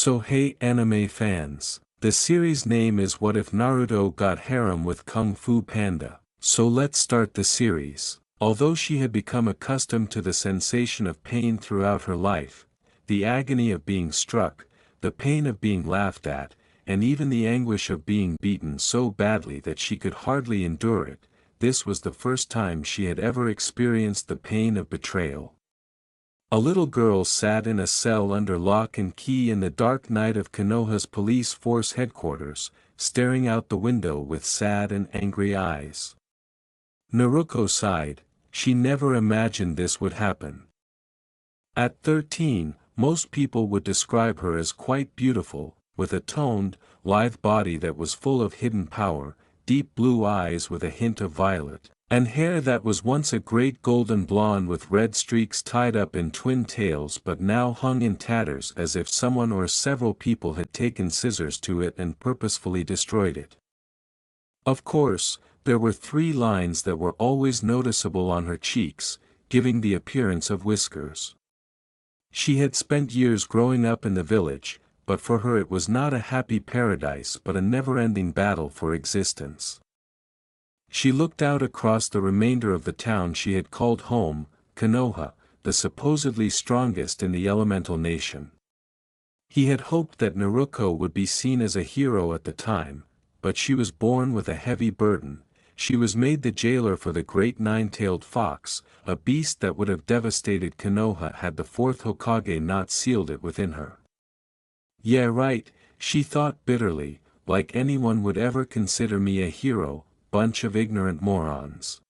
So hey anime fans, the series name is What If Naruto Got Harem with Kung Fu Panda, so let's start the series. Although she had become accustomed to the sensation of pain throughout her life, the agony of being struck, the pain of being laughed at, and even the anguish of being beaten so badly that she could hardly endure it, this was the first time she had ever experienced the pain of betrayal. A little girl sat in a cell under lock and key in the dark night of Konoha's police force headquarters, staring out the window with sad and angry eyes. Naruto sighed. She never imagined this would happen. At 13, most people would describe her as quite beautiful, with a toned, lithe body that was full of hidden power, deep blue eyes with a hint of violet, and hair that was once a great golden blonde with red streaks tied up in twin tails but now hung in tatters as if someone or several people had taken scissors to it and purposefully destroyed it. Of course, there were 3 lines that were always noticeable on her cheeks, giving the appearance of whiskers. She had spent years growing up in the village, but for her it was not a happy paradise but a never-ending battle for existence. She looked out across the remainder of the town she had called home, Konoha, the supposedly strongest in the elemental nation. He had hoped that Naruto would be seen as a hero at the time, but she was born with a heavy burden. She was made the jailer for the great nine-tailed fox, a beast that would have devastated Konoha had the 4th Hokage not sealed it within her. Yeah right, she thought bitterly, like anyone would ever consider me a hero, bunch of ignorant morons.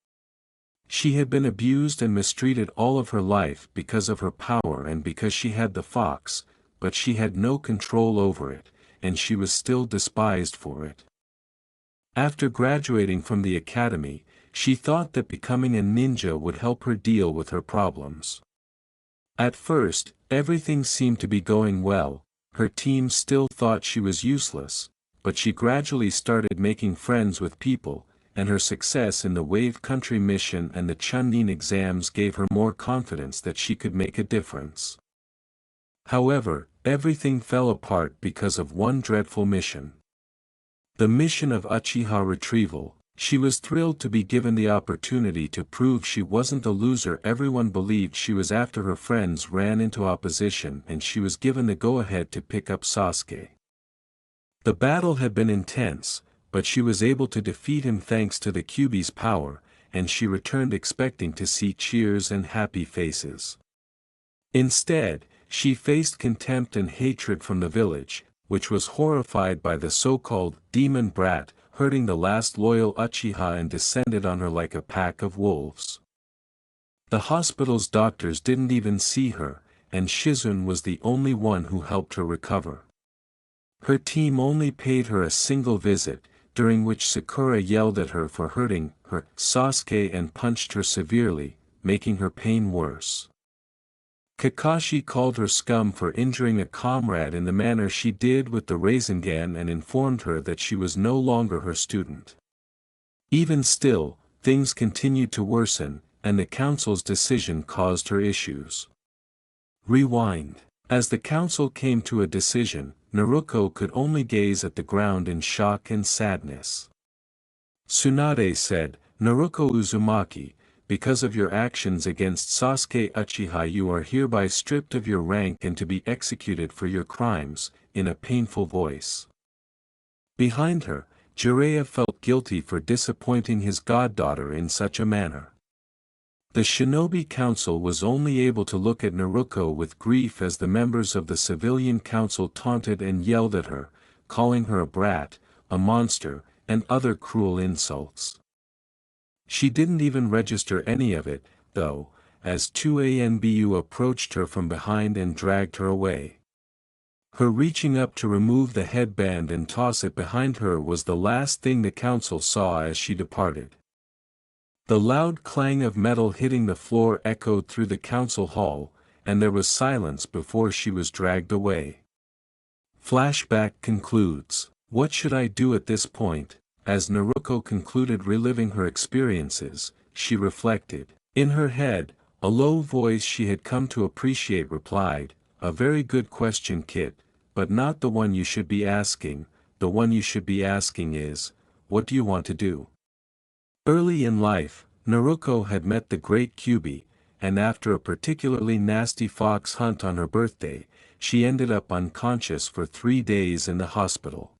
She had been abused and mistreated all of her life because of her power and because she had the fox, but she had no control over it, and she was still despised for it. After graduating from the academy, she thought that becoming a ninja would help her deal with her problems. At first, everything seemed to be going well. Her team still thought she was useless, but she gradually started making friends with people, and her success in the Wave Country mission and the Chunin exams gave her more confidence that she could make a difference. However, everything fell apart because of one dreadful mission. The mission of Uchiha retrieval. She was thrilled to be given the opportunity to prove she wasn't a loser. Everyone believed she was after her friends ran into opposition and she was given the go-ahead to pick up Sasuke. The battle had been intense, but she was able to defeat him thanks to the Kyuubi's power, and she returned expecting to see cheers and happy faces. Instead, she faced contempt and hatred from the village, which was horrified by the so-called demon brat hurting the last loyal Uchiha and descended on her like a pack of wolves. The hospital's doctors didn't even see her, and Shizune was the only one who helped her recover. Her team only paid her a single visit, during which Sakura yelled at her for hurting her Sasuke and punched her severely, making her pain worse. Kakashi called her scum for injuring a comrade in the manner she did with the Rasengan and informed her that she was no longer her student. Even still, things continued to worsen, and the council's decision caused her issues. Rewind. As the council came to a decision, Naruto could only gaze at the ground in shock and sadness. Tsunade said, "Naruto Uzumaki, because of your actions against Sasuke Uchiha you are hereby stripped of your rank and to be executed for your crimes," in a painful voice. Behind her, Jiraiya felt guilty for disappointing his goddaughter in such a manner. The Shinobi Council was only able to look at Naruto with grief as the members of the Civilian Council taunted and yelled at her, calling her a brat, a monster, and other cruel insults. She didn't even register any of it, though, as 2ANBU approached her from behind and dragged her away. Her reaching up to remove the headband and toss it behind her was the last thing the council saw as she departed. The loud clang of metal hitting the floor echoed through the council hall, and there was silence before she was dragged away. Flashback concludes. What should I do at this point? As Naruto concluded reliving her experiences, she reflected. In her head, a low voice she had come to appreciate replied, "A very good question, kid. but not the one you should be asking. The one you should be asking is, what do you want to do? Early in life, Naruto had met the great Kyubi, and after a particularly nasty fox hunt on her birthday, she ended up unconscious for 3 days in the hospital.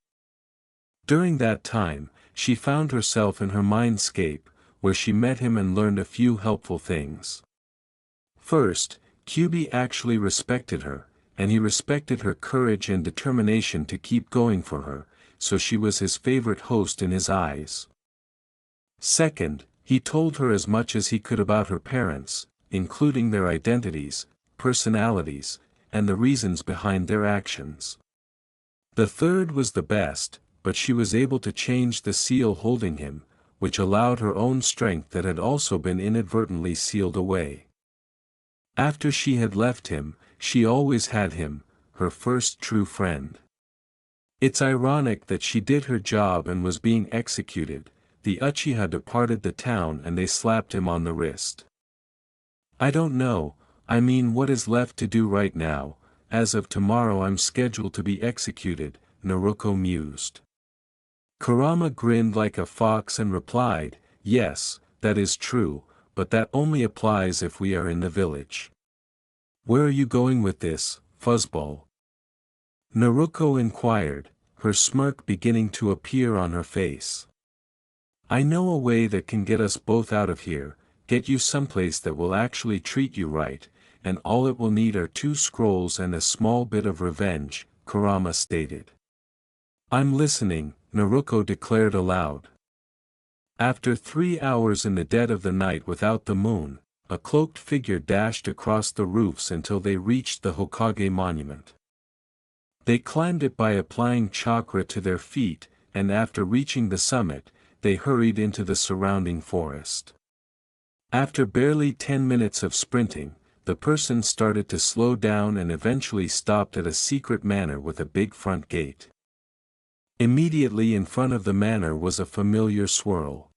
During that time, she found herself in her mindscape, where she met him and learned a few helpful things. First, Kyubi actually respected her, and he respected her courage and determination to keep going for her, so she was his favorite host in his eyes. Second, he told her as much as he could about her parents, including their identities, personalities, and the reasons behind their actions. The third was the best, but she was able to change the seal holding him, which allowed her own strength that had also been inadvertently sealed away. After she had left him, she always had him, her first true friend. It's ironic that she did her job and was being executed. The Uchiha departed the town and they slapped him on the wrist. I don't know, I mean what is left to do right now. As of tomorrow I'm scheduled to be executed, Naruto mused. Kurama grinned like a fox and replied, yes, that is true, but that only applies if we are in the village. Where are you going with this, fuzzball? Naruto inquired, her smirk beginning to appear on her face. I know a way that can get us both out of here, get you someplace that will actually treat you right, and all it will need are 2 scrolls and a small bit of revenge, Kurama stated. I'm listening, Naruto declared aloud. After 3 hours in the dead of the night without the moon, a cloaked figure dashed across the roofs until they reached the Hokage monument. They climbed it by applying chakra to their feet, and after reaching the summit, they hurried into the surrounding forest. After barely 10 minutes of sprinting, the person started to slow down and eventually stopped at a secret manor with a big front gate. Immediately in front of the manor was a familiar swirl.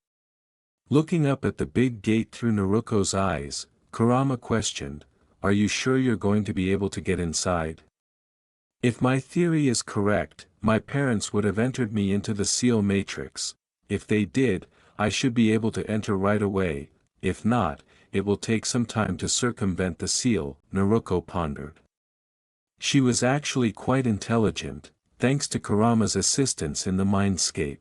Looking up at the big gate through Naruto's eyes, Kurama questioned, are you sure you're going to be able to get inside? If my theory is correct, my parents would have entered me into the seal matrix. If they did, I should be able to enter right away. If not, it will take some time to circumvent the seal, Naruto pondered. She was actually quite intelligent, thanks to Kurama's assistance in the mindscape.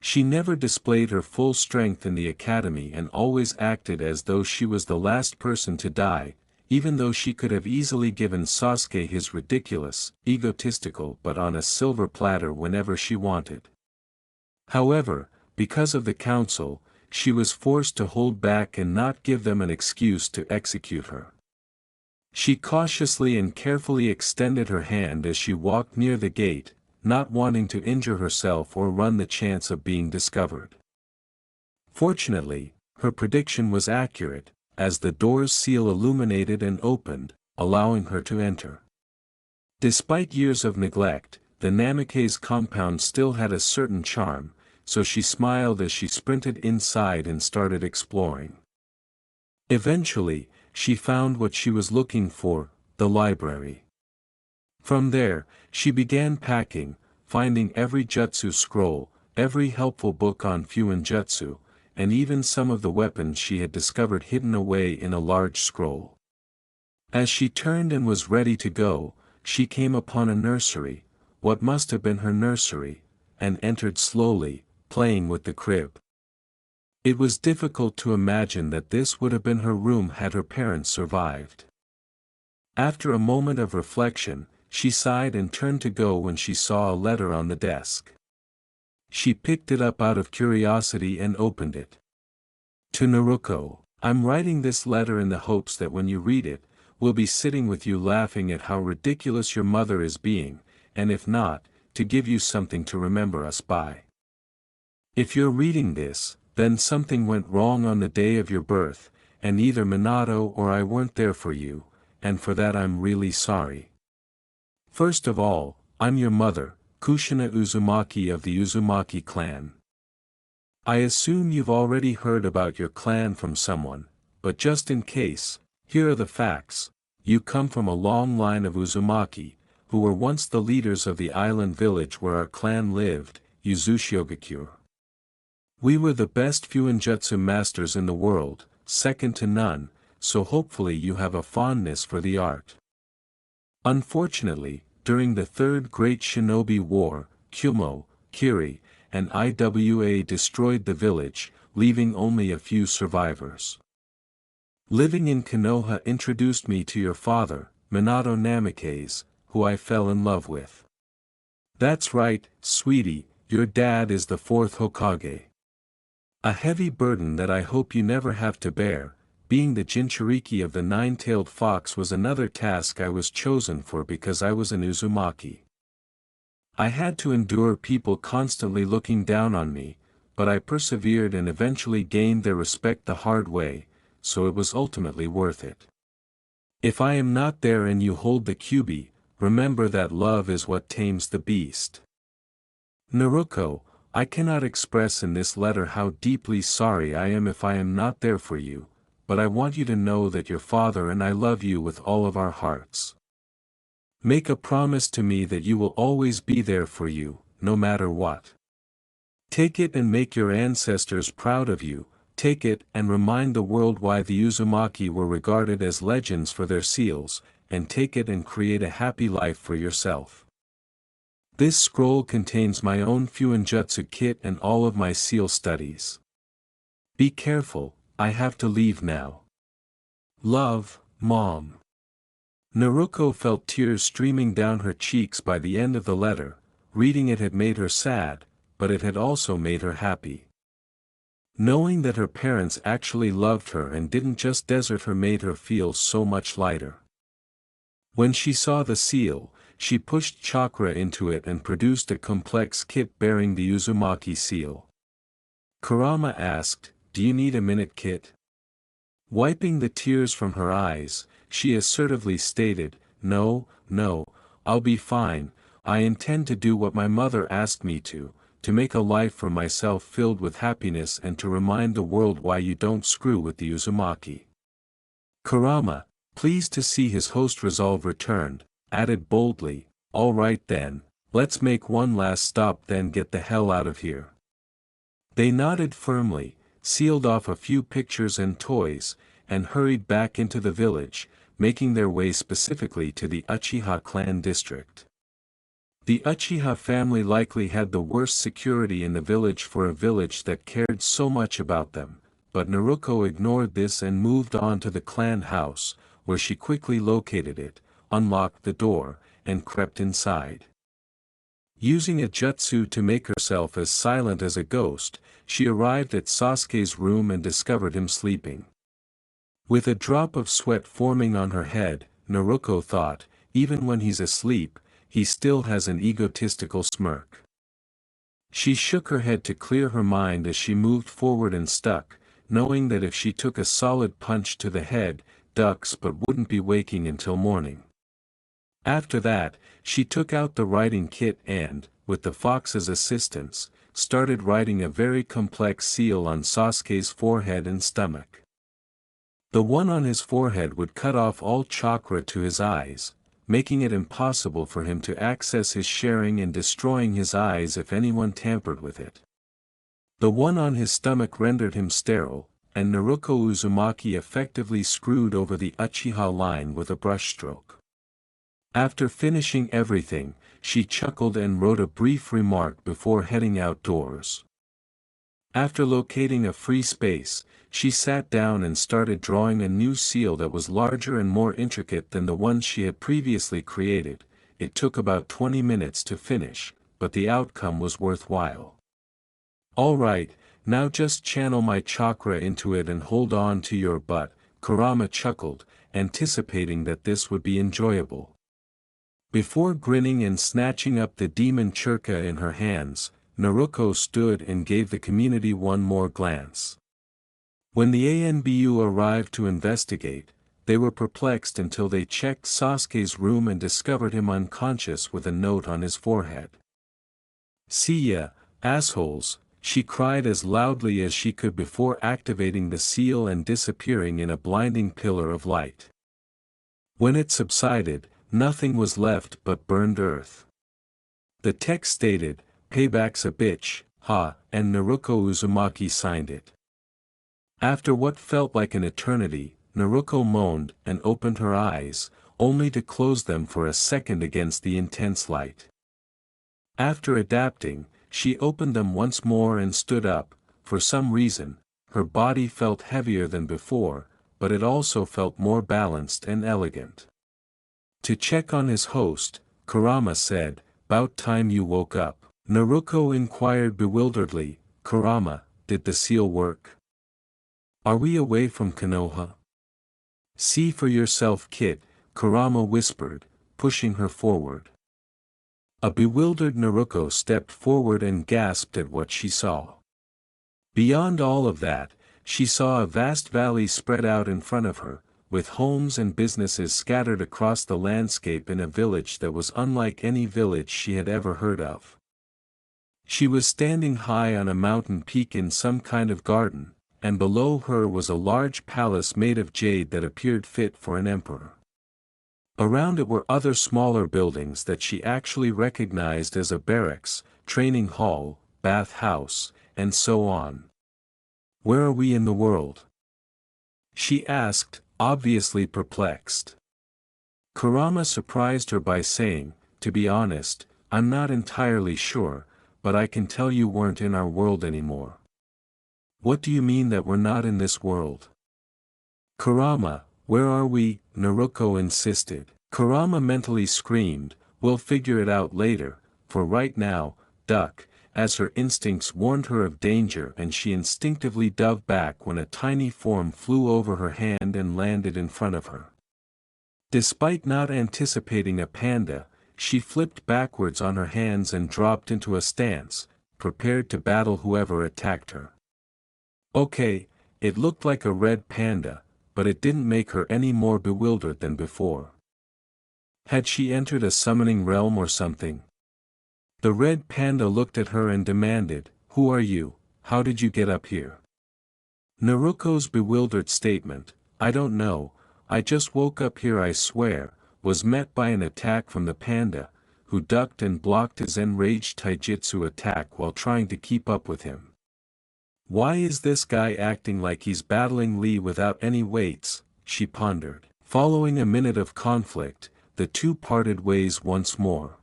She never displayed her full strength in the academy and always acted as though she was the last person to die, even though she could have easily given Sasuke his ridiculous, egotistical but on a silver platter whenever she wanted. However, because of the council, she was forced to hold back and not give them an excuse to execute her. She cautiously and carefully extended her hand as she walked near the gate, not wanting to injure herself or run the chance of being discovered. Fortunately, her prediction was accurate, as the door's seal illuminated and opened, allowing her to enter. Despite years of neglect, the Namikaze compound still had a certain charm, so she smiled as she sprinted inside and started exploring. Eventually, she found what she was looking for, the library. From there, she began packing, finding every jutsu scroll, every helpful book on Fuin Jutsu, and even some of the weapons she had discovered hidden away in a large scroll. As she turned and was ready to go, she came upon a nursery, what must have been her nursery, and entered slowly, playing with the crib. It was difficult to imagine that this would have been her room had her parents survived. After a moment of reflection, she sighed and turned to go when she saw a letter on the desk. She picked it up out of curiosity and opened it. To Naruto, I'm writing this letter in the hopes that when you read it, we'll be sitting with you laughing at how ridiculous your mother is being, and if not, to give you something to remember us by. If you're reading this, then something went wrong on the day of your birth, and either Minato or I weren't there for you, and for that I'm really sorry. First of all, I'm your mother, Kushina Uzumaki of the Uzumaki clan. I assume you've already heard about your clan from someone, but just in case, here are the facts. You come from a long line of Uzumaki, who were once the leaders of the island village where our clan lived, Uzushiogakyur. We were the best Fuinjutsu masters in the world, second to none, so hopefully you have a fondness for the art. Unfortunately, during the Third Great Shinobi War, Kumo, Kiri, and Iwa destroyed the village, leaving only a few survivors. Living in Konoha introduced me to your father, Minato Namikaze, who I fell in love with. That's right, sweetie, your dad is the fourth Hokage. A heavy burden that I hope you never have to bear. Being the Jinchuriki of the nine-tailed fox was another task I was chosen for because I was an Uzumaki. I had to endure people constantly looking down on me, but I persevered and eventually gained their respect the hard way, so it was ultimately worth it. If I am not there and you hold the Kyuubi, remember that love is what tames the beast. Naruto, I cannot express in this letter how deeply sorry I am if I am not there for you, but I want you to know that your father and I love you with all of our hearts. Make a promise to me that you will always be there for you, no matter what. Take it and make your ancestors proud of you, take it and remind the world why the Uzumaki were regarded as legends for their seals, and take it and create a happy life for yourself. This scroll contains my own Fuinjutsu kit and all of my seal studies. Be careful, I have to leave now. Love, Mom. Naruto felt tears streaming down her cheeks by the end of the letter. Reading it had made her sad, but it had also made her happy. Knowing that her parents actually loved her and didn't just desert her made her feel so much lighter. When she saw the seal, she pushed chakra into it and produced a complex kit bearing the Uzumaki seal. Kurama asked, "Do you need a minute, Kit?" Wiping the tears from her eyes, she assertively stated, No, I'll be fine. I intend to do what my mother asked me to make a life for myself filled with happiness and to remind the world why you don't screw with the Uzumaki." Kurama, pleased to see his host resolve returned, added boldly, "All right then, let's make one last stop then get the hell out of here." They nodded firmly, sealed off a few pictures and toys, and hurried back into the village, making their way specifically to the Uchiha clan district. The Uchiha family likely had the worst security in the village for a village that cared so much about them, but Naruto ignored this and moved on to the clan house, where she quickly located it, unlocked the door, and crept inside. Using a jutsu to make herself as silent as a ghost, she arrived at Sasuke's room and discovered him sleeping. With a drop of sweat forming on her head, Naruto thought, even when he's asleep, he still has an egotistical smirk. She shook her head to clear her mind as she moved forward and stuck, knowing that if she took a solid punch to the head, ducks but wouldn't be waking until morning. After that, she took out the writing kit and, with the fox's assistance, started writing a very complex seal on Sasuke's forehead and stomach. The one on his forehead would cut off all chakra to his eyes, making it impossible for him to access his sharing and destroying his eyes if anyone tampered with it. The one on his stomach rendered him sterile, and Naruto Uzumaki effectively screwed over the Uchiha line with a brushstroke. After finishing everything, she chuckled and wrote a brief remark before heading outdoors. After locating a free space, she sat down and started drawing a new seal that was larger and more intricate than the one she had previously created. It took about 20 minutes to finish, but the outcome was worthwhile. "Alright, now just channel my chakra into it and hold on to your butt," Kurama chuckled, anticipating that this would be enjoyable. Before grinning and snatching up the demon churka in her hands, Naruto stood and gave the community one more glance. When the ANBU arrived to investigate, they were perplexed until they checked Sasuke's room and discovered him unconscious with a note on his forehead. "See ya, assholes," she cried as loudly as she could before activating the seal and disappearing in a blinding pillar of light. When it subsided, Nothing was left but burned earth. The text stated, "Payback's a bitch, ha," and Naruko Uzumaki signed it. After what felt like an eternity, Naruko moaned and opened her eyes, only to close them for a second against the intense light. After adapting, she opened them once more and stood up. For some reason, her body felt heavier than before, but it also felt more balanced and elegant. To check on his host, Kurama said, "'Bout time you woke up." Naruko inquired bewilderedly, "Kurama, did the seal work? Are we away from Konoha?" "See for yourself, kid," Kurama whispered, pushing her forward. A bewildered Naruko stepped forward and gasped at what she saw. Beyond all of that, she saw a vast valley spread out in front of her, with homes and businesses scattered across the landscape in a village that was unlike any village she had ever heard of. She was standing high on a mountain peak in some kind of garden, and below her was a large palace made of jade that appeared fit for an emperor. Around it were other smaller buildings that she actually recognized as a barracks, training hall, bath house, and so on. "Where are we in the world?" she asked, obviously perplexed. Kurama surprised her by saying, "To be honest, I'm not entirely sure, but I can tell you weren't in our world anymore." "What do you mean that we're not in this world?" "Kurama, where are we?" Naruko insisted. Kurama mentally screamed, "We'll figure it out later, for right now, duck," as her instincts warned her of danger, and she instinctively dove back when a tiny form flew over her hand and landed in front of her. Despite not anticipating a panda, she flipped backwards on her hands and dropped into a stance, prepared to battle whoever attacked her. Okay, it looked like a red panda, but it didn't make her any more bewildered than before. Had she entered a summoning realm or something? The red panda looked at her and demanded, "Who are you? How did you get up here?" Naruko's bewildered statement, "I don't know, I just woke up here, I swear," was met by an attack from the panda, who ducked and blocked his enraged taijutsu attack while trying to keep up with him. "Why is this guy acting like he's battling Lee without any weights?" she pondered. Following a minute of conflict, the two parted ways once more.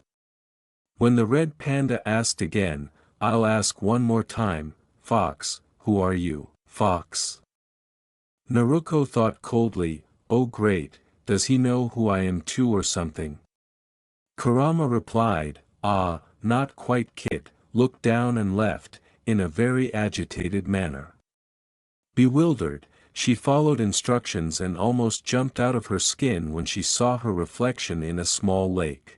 When the red panda asked again, "I'll ask one more time, Fox, who are you?" "Fox?" Naruko thought coldly, "Oh great, does he know who I am too or something?" Kurama replied, "Ah, not quite kid," looked down and left, in a very agitated manner. Bewildered, she followed instructions and almost jumped out of her skin when she saw her reflection in a small lake.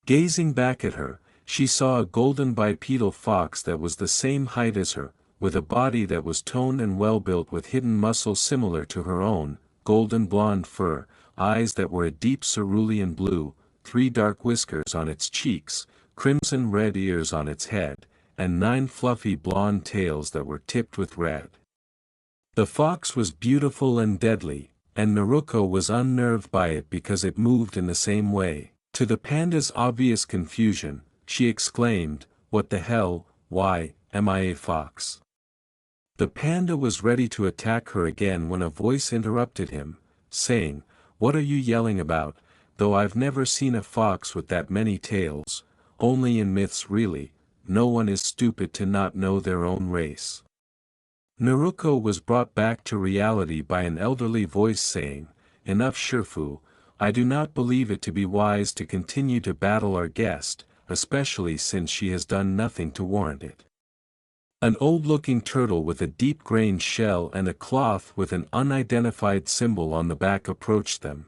Gazing back at her, she saw a golden bipedal fox that was the same height as her, with a body that was toned and well-built with hidden muscle similar to her own, golden blonde fur, eyes that were a deep cerulean blue, 3 dark whiskers on its cheeks, crimson red ears on its head, and 9 fluffy blonde tails that were tipped with red. The fox was beautiful and deadly, and Naruko was unnerved by it because it moved in the same way. To the panda's obvious confusion, she exclaimed, "What the hell, why, am I a fox?" The panda was ready to attack her again when a voice interrupted him, saying, "What are you yelling about? Though I've never seen a fox with that many tails, only in myths really, no one is stupid to not know their own race." Naruko was brought back to reality by an elderly voice saying, "Enough Shifu, I do not believe it to be wise to continue to battle our guest, especially since she has done nothing to warrant it." An old-looking turtle with a deep-grained shell and a cloth with an unidentified symbol on the back approached them.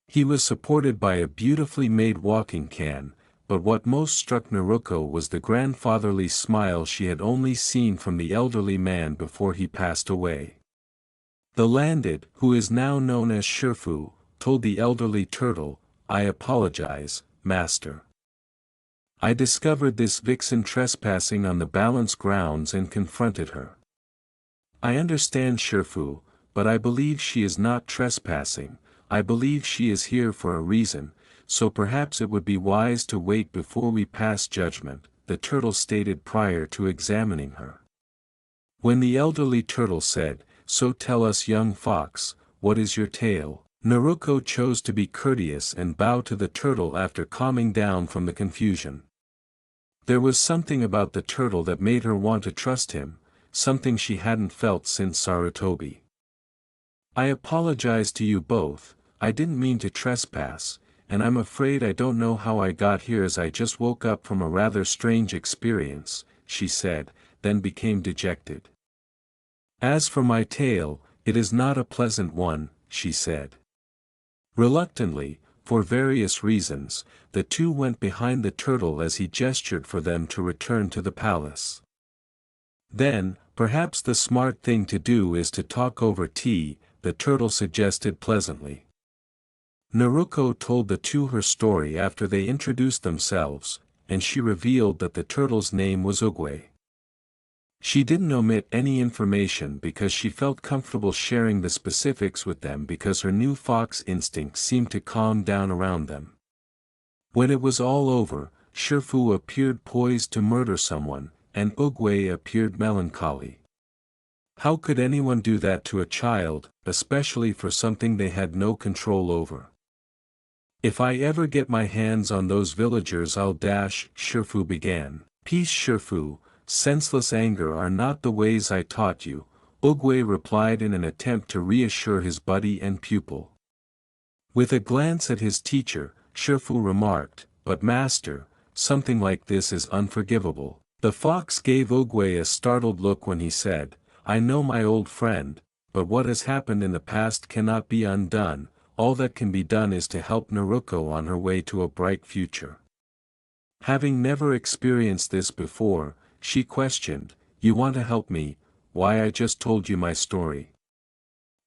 He was supported by a beautifully made walking can, but what most struck Naruko was the grandfatherly smile she had only seen from the elderly man before he passed away. The landed, who is now known as Shifu, told the elderly turtle, "I apologize, master. I discovered this vixen trespassing on the balance grounds and confronted her. I understand Shifu, but I believe she is not trespassing, I believe she is here for a reason, so perhaps it would be wise to wait before we pass judgment," the turtle stated prior to examining her. When the elderly turtle said, "So tell us, young fox, what is your tale?" Naruto chose to be courteous and bow to the turtle after calming down from the confusion. There was something about the turtle that made her want to trust him, something she hadn't felt since Sarutobi. "I apologize to you both, I didn't mean to trespass, and I'm afraid I don't know how I got here as I just woke up from a rather strange experience," she said, then became dejected. "As for my tale, it is not a pleasant one," she said. Reluctantly, for various reasons, the two went behind the turtle as he gestured for them to return to the palace. "Then, perhaps the smart thing to do is to talk over tea," the turtle suggested pleasantly. Naruto told the two her story after they introduced themselves, and she revealed that the turtle's name was Oogway. She didn't omit any information because she felt comfortable sharing the specifics with them because her new fox instincts seemed to calm down around them. When it was all over, Shifu appeared poised to murder someone, and Oogway appeared melancholy. How could anyone do that to a child, especially for something they had no control over? "If I ever get my hands on those villagers I'll dash," Shifu began. "Peace, Shifu, senseless anger are not the ways I taught you," Oogway replied in an attempt to reassure his buddy and pupil. With a glance at his teacher, Shifu remarked, "But master, something like this is unforgivable." The fox gave Oogway a startled look when he said, "I know, my old friend, but what has happened in the past cannot be undone. All that can be done is to help Naruto on her way to a bright future." Having never experienced this before, she questioned, "You want to help me? Why, I just told you my story."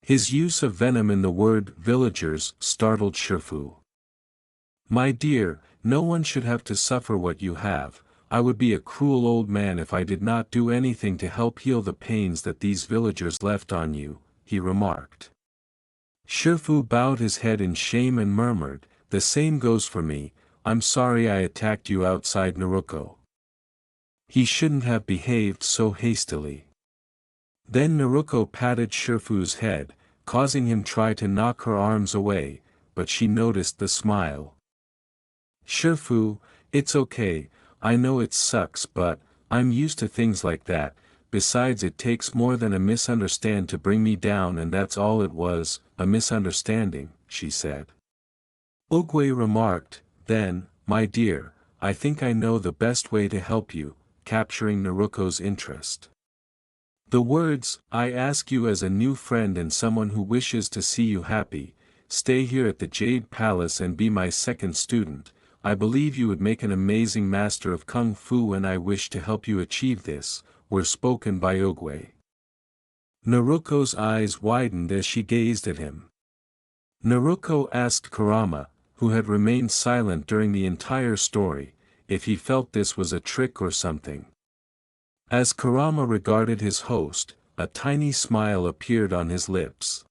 His use of venom in the word villagers startled Shifu. "My dear, no one should have to suffer what you have. I would be a cruel old man if I did not do anything to help heal the pains that these villagers left on you," he remarked. Shifu bowed his head in shame and murmured, "The same goes for me. I'm sorry I attacked you outside Naruto. He shouldn't have behaved so hastily." Then Naruto patted Shifu's head, causing him try to knock her arms away, but she noticed the smile. "Shifu, it's okay, I know it sucks, but I'm used to things like that. Besides, it takes more than a misunderstanding to bring me down, and that's all it was, a misunderstanding," she said. Oogway remarked, "Then, my dear, I think I know the best way to help you," capturing Naruto's interest. The words, "I ask you as a new friend and someone who wishes to see you happy, stay here at the Jade Palace and be my second student. I believe you would make an amazing master of Kung Fu and I wish to help you achieve this," were spoken by Oogway. Naruto's eyes widened as she gazed at him. Naruto asked Kurama, who had remained silent during the entire story, if he felt this was a trick or something. As Kurama regarded his host, a tiny smile appeared on his lips.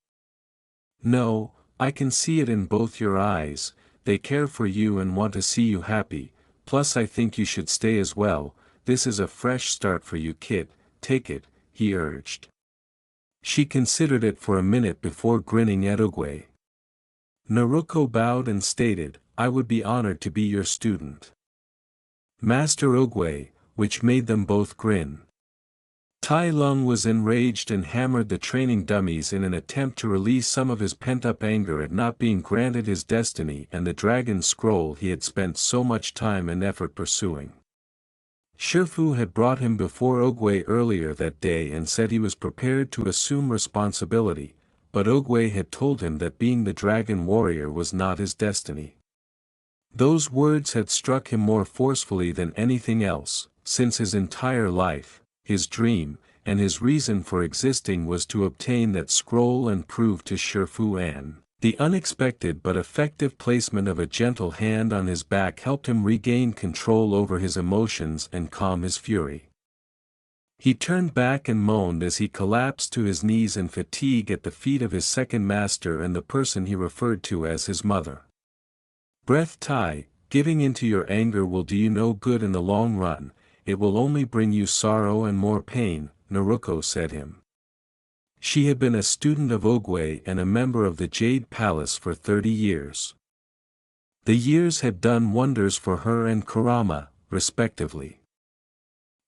"No, I can see it in both your eyes, they care for you and want to see you happy, plus I think you should stay as well, this is a fresh start for you, kid, take it," he urged. She considered it for a minute before grinning at Oogway. Naruto bowed and stated, "I would be honored to be your student, Master Oogway," which made them both grin. Tai Lung was enraged and hammered the training dummies in an attempt to release some of his pent-up anger at not being granted his destiny and the dragon scroll he had spent so much time and effort pursuing. Shifu had brought him before Oogway earlier that day and said he was prepared to assume responsibility, but Oogway had told him that being the dragon warrior was not his destiny. Those words had struck him more forcefully than anything else, since his entire life, his dream, and his reason for existing was to obtain that scroll and prove to Shifu An. The unexpected but effective placement of a gentle hand on his back helped him regain control over his emotions and calm his fury. He turned back and moaned as he collapsed to his knees in fatigue at the feet of his second master and the person he referred to as his mother. Breath Tai, giving into your anger will do you no good in the long run, it will only bring you sorrow and more pain, Naruto said him. She had been a student of Ogwe and a member of the Jade Palace for 30 years. The years had done wonders for her and Kurama, respectively.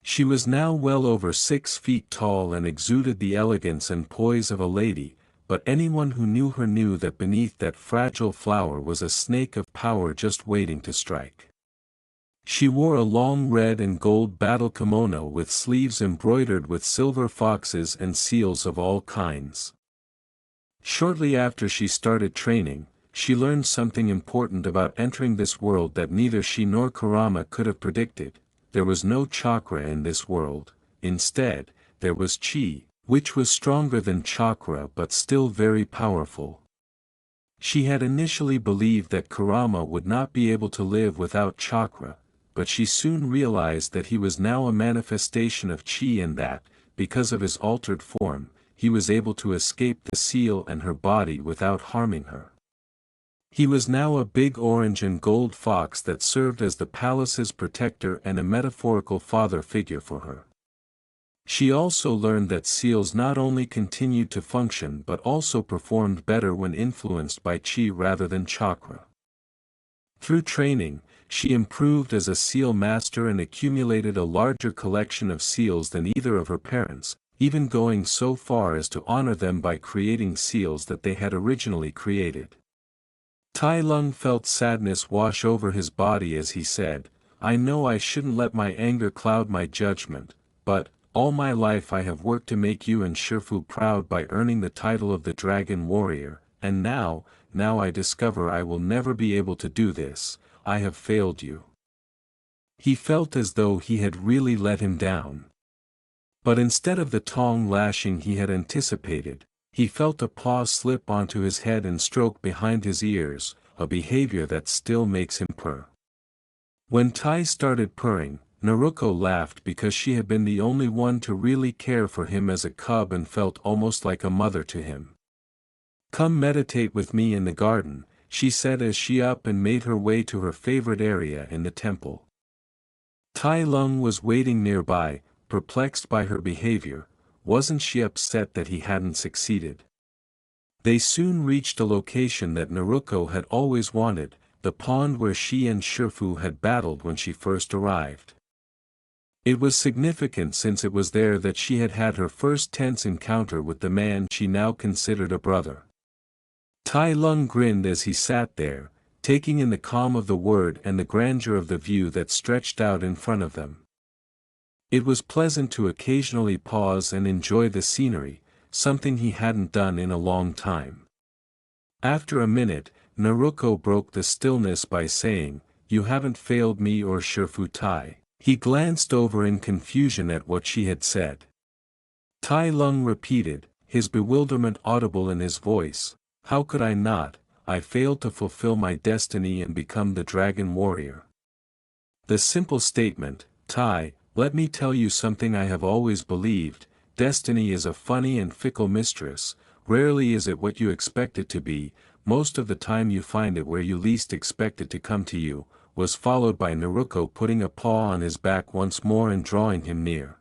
She was now well over 6 feet tall and exuded the elegance and poise of a lady, but anyone who knew her knew that beneath that fragile flower was a snake of power just waiting to strike. She wore a long red and gold battle kimono with sleeves embroidered with silver foxes and seals of all kinds. Shortly after she started training, she learned something important about entering this world that neither she nor Kurama could have predicted. There was no chakra in this world, instead, there was chi, which was stronger than chakra but still very powerful. She had initially believed that Kurama would not be able to live without chakra, but she soon realized that he was now a manifestation of chi and that, because of his altered form, he was able to escape the seal and her body without harming her. He was now a big orange and gold fox that served as the palace's protector and a metaphorical father figure for her. She also learned that seals not only continued to function but also performed better when influenced by chi rather than chakra. Through training, she improved as a seal master and accumulated a larger collection of seals than either of her parents, even going so far as to honor them by creating seals that they had originally created. Tai Lung felt sadness wash over his body as he said, I know I shouldn't let my anger cloud my judgment, but, all my life I have worked to make you and Shifu proud by earning the title of the Dragon Warrior, and now I discover I will never be able to do this, I have failed you. He felt as though he had really let him down. But instead of the tongue lashing he had anticipated, he felt a paw slip onto his head and stroke behind his ears, a behavior that still makes him purr. When Tai started purring, Naruto laughed because she had been the only one to really care for him as a cub and felt almost like a mother to him. Come meditate with me in the garden, she said as she up and made her way to her favorite area in the temple. Tai Lung was waiting nearby, perplexed by her behavior. Wasn't she upset that he hadn't succeeded? They soon reached a location that Naruto had always wanted, the pond where she and Shifu had battled when she first arrived. It was significant since it was there that she had had her first tense encounter with the man she now considered a brother. Tai Lung grinned as he sat there, taking in the calm of the word and the grandeur of the view that stretched out in front of them. It was pleasant to occasionally pause and enjoy the scenery, something he hadn't done in a long time. After a minute, Naruto broke the stillness by saying, You haven't failed me or Shifu Tai. He glanced over in confusion at what she had said. Tai Lung repeated, his bewilderment audible in his voice, How could I not? I failed to fulfill my destiny and become the Dragon Warrior. The simple statement, Tai, let me tell you something I have always believed, destiny is a funny and fickle mistress, rarely is it what you expect it to be, most of the time you find it where you least expect it to come to you, was followed by Naruto putting a paw on his back once more and drawing him near.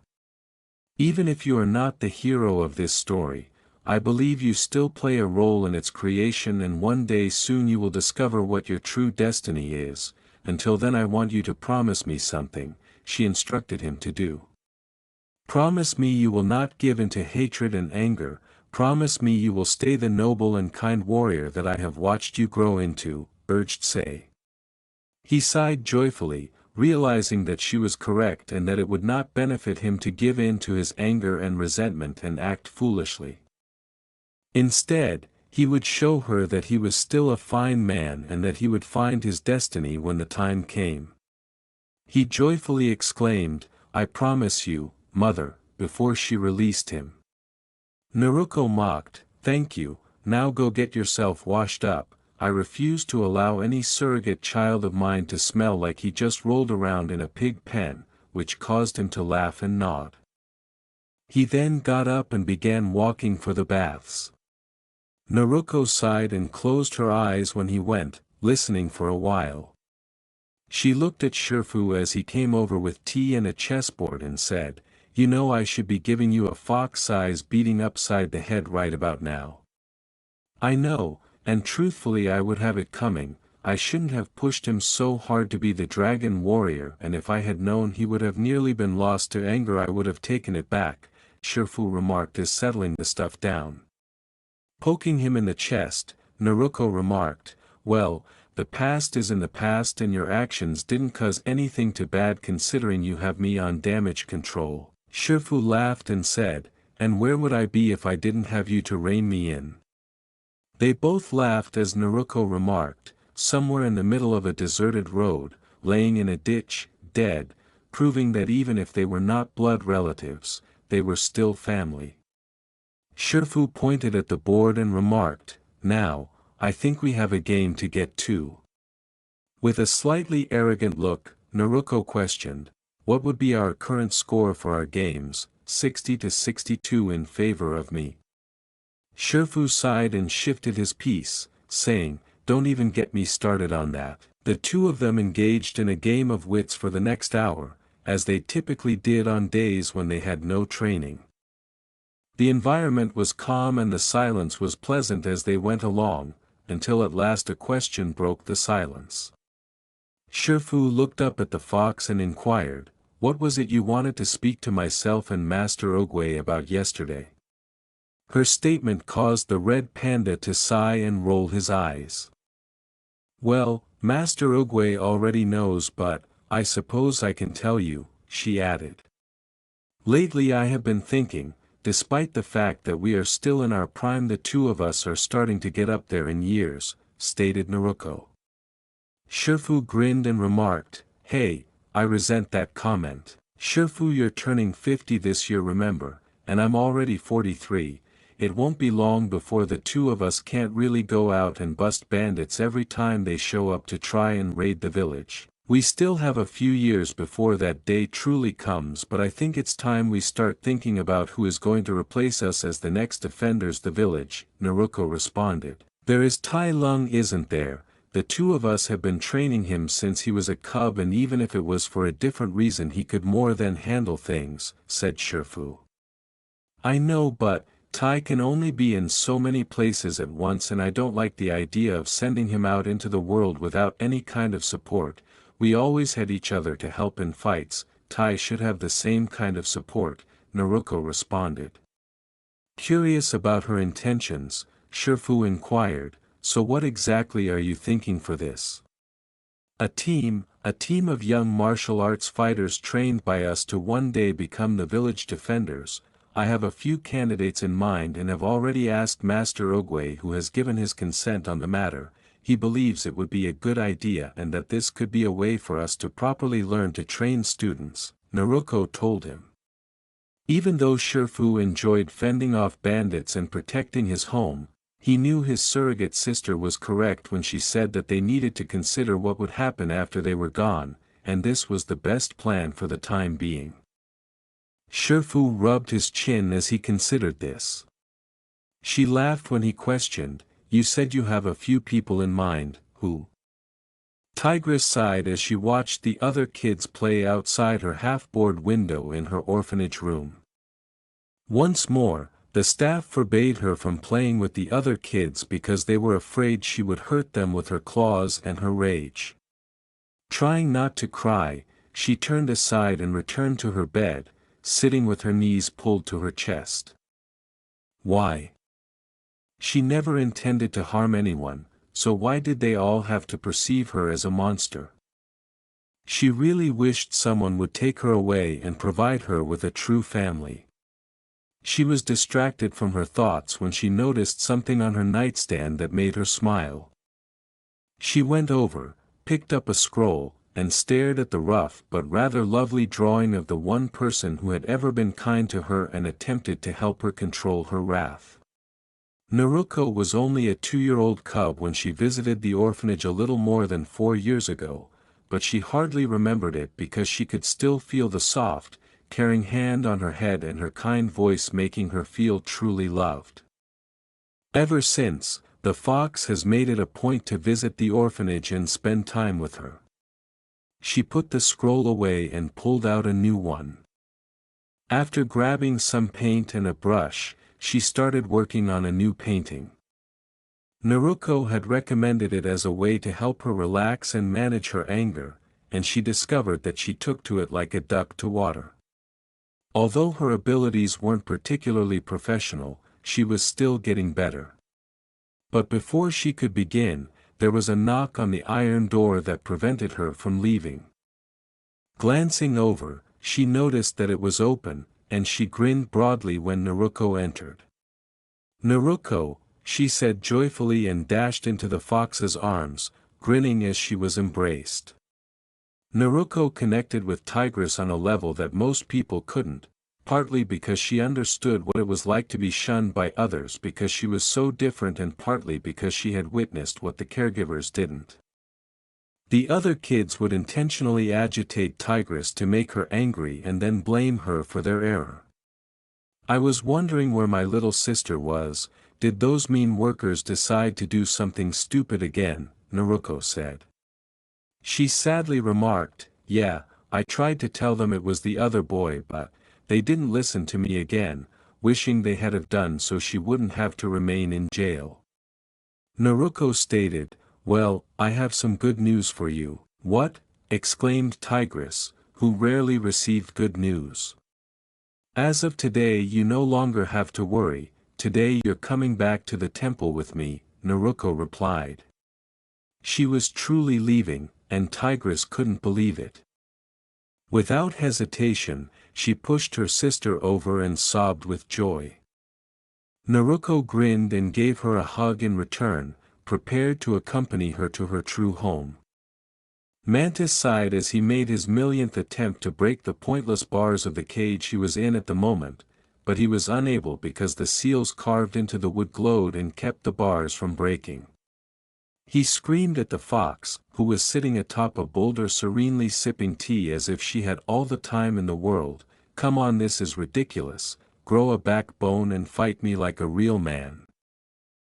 Even if you are not the hero of this story, I believe you still play a role in its creation and one day soon you will discover what your true destiny is, until then I want you to promise me something, she instructed him to do. Promise me you will not give into hatred and anger, promise me you will stay the noble and kind warrior that I have watched you grow into, urged Sei. He sighed joyfully, realizing that she was correct and that it would not benefit him to give in to his anger and resentment and act foolishly. Instead, he would show her that he was still a fine man and that he would find his destiny when the time came. He joyfully exclaimed, I promise you, mother, before she released him. Naruto mocked, Thank you, now go get yourself washed up, I refuse to allow any surrogate child of mine to smell like he just rolled around in a pig pen, which caused him to laugh and nod. He then got up and began walking for the baths. Naruto sighed and closed her eyes when he went, listening for a while. She looked at Shifu as he came over with tea and a chessboard and said, "You know I should be giving you a fox-size beating upside the head right about now." "I know, and truthfully I would have it coming. I shouldn't have pushed him so hard to be the dragon warrior, and if I had known he would have nearly been lost to anger I would have taken it back," Shifu remarked as settling the stuff down. Poking him in the chest, Naruto remarked, "Well, the past is in the past and your actions didn't cause anything too bad considering you have me on damage control." Shifu laughed and said, "And where would I be if I didn't have you to rein me in?" They both laughed as Naruto remarked, "Somewhere in the middle of a deserted road, laying in a ditch, dead, proving that even if they were not blood relatives, they were still family." Shifu pointed at the board and remarked, "Now, I think we have a game to get to." With a slightly arrogant look, Naruto questioned, "What would be our current score for our games, 60 to 62 in favor of me?" Shifu sighed and shifted his piece, saying, "Don't even get me started on that." The two of them engaged in a game of wits for the next hour, as they typically did on days when they had no training. The environment was calm and the silence was pleasant as they went along, until at last a question broke the silence. Shifu looked up at the fox and inquired, "What was it you wanted to speak to myself and Master Ogwe about yesterday?" Her statement caused the red panda to sigh and roll his eyes. "Well, Master Ogwe already knows, but I suppose I can tell you," she added. "Lately I have been thinking, despite the fact that we are still in our prime, the two of us are starting to get up there in years," stated Naruto. Shifu grinned and remarked, "Hey, I resent that comment. Shifu, you're turning 50 this year, remember, and I'm already 43, it won't be long before the two of us can't really go out and bust bandits every time they show up to try and raid the village. We still have a few years before that day truly comes, but I think it's time we start thinking about who is going to replace us as the next defenders the village," Naruto responded. "There is Tai Lung, isn't there? The two of us have been training him since he was a cub, and even if it was for a different reason he could more than handle things," said Shifu. "I know, but Tai can only be in so many places at once and I don't like the idea of sending him out into the world without any kind of support. We always had each other to help in fights, Tai should have the same kind of support," Naruto responded. Curious about her intentions, Shifu inquired, "So what exactly are you thinking for this?" A team of young martial arts fighters trained by us to one day become the village defenders. I have a few candidates in mind and have already asked Master Ogwe, who has given his consent on the matter. He believes it would be a good idea and that this could be a way for us to properly learn to train students, Naruto told him. Even though Shifu enjoyed fending off bandits and protecting his home, he knew his surrogate sister was correct when she said that they needed to consider what would happen after they were gone, and this was the best plan for the time being. Shifu rubbed his chin as he considered this. She laughed when he questioned, "You said you have a few people in mind, who?" Tigress sighed as she watched the other kids play outside her half-board window in her orphanage room. Once more, the staff forbade her from playing with the other kids because they were afraid she would hurt them with her claws and her rage. Trying not to cry, she turned aside and returned to her bed, sitting with her knees pulled to her chest. Why? She never intended to harm anyone, so why did they all have to perceive her as a monster? She really wished someone would take her away and provide her with a true family. She was distracted from her thoughts when she noticed something on her nightstand that made her smile. She went over, picked up a scroll, and stared at the rough but rather lovely drawing of the one person who had ever been kind to her and attempted to help her control her wrath. Naruto was only a 2-year-old cub when she visited the orphanage a little more than 4 years ago, but she hardly remembered it because she could still feel the soft, caring hand on her head and her kind voice making her feel truly loved. Ever since, the fox has made it a point to visit the orphanage and spend time with her. She put the scroll away and pulled out a new one. After grabbing some paint and a brush, she started working on a new painting. Naruto had recommended it as a way to help her relax and manage her anger, and she discovered that she took to it like a duck to water. Although her abilities weren't particularly professional, she was still getting better. But before she could begin, there was a knock on the iron door that prevented her from leaving. Glancing over, she noticed that it was open, and she grinned broadly when Naruto entered. "Naruto," she said joyfully and dashed into the fox's arms, grinning as she was embraced. Naruto connected with Tigress on a level that most people couldn't, partly because she understood what it was like to be shunned by others because she was so different and partly because she had witnessed what the caregivers didn't. The other kids would intentionally agitate Tigress to make her angry and then blame her for their error. "I was wondering where my little sister was. Did those mean workers decide to do something stupid again?" Naruto said. She sadly remarked, "Yeah, I tried to tell them it was the other boy but they didn't listen to me again, wishing they had have done so she wouldn't have to remain in jail." Naruto stated, "Well, I have some good news for you." "What?" exclaimed Tigress, who rarely received good news. "As of today you no longer have to worry. Today you're coming back to the temple with me," Naruto replied. She was truly leaving, and Tigress couldn't believe it. Without hesitation, she pushed her sister over and sobbed with joy. Naruto grinned and gave her a hug in return, prepared to accompany her to her true home. Mantis sighed as he made his millionth attempt to break the pointless bars of the cage he was in at the moment, but he was unable because the seals carved into the wood glowed and kept the bars from breaking. He screamed at the fox, who was sitting atop a boulder serenely sipping tea as if she had all the time in the world. "Come on, this is ridiculous, grow a backbone and fight me like a real man."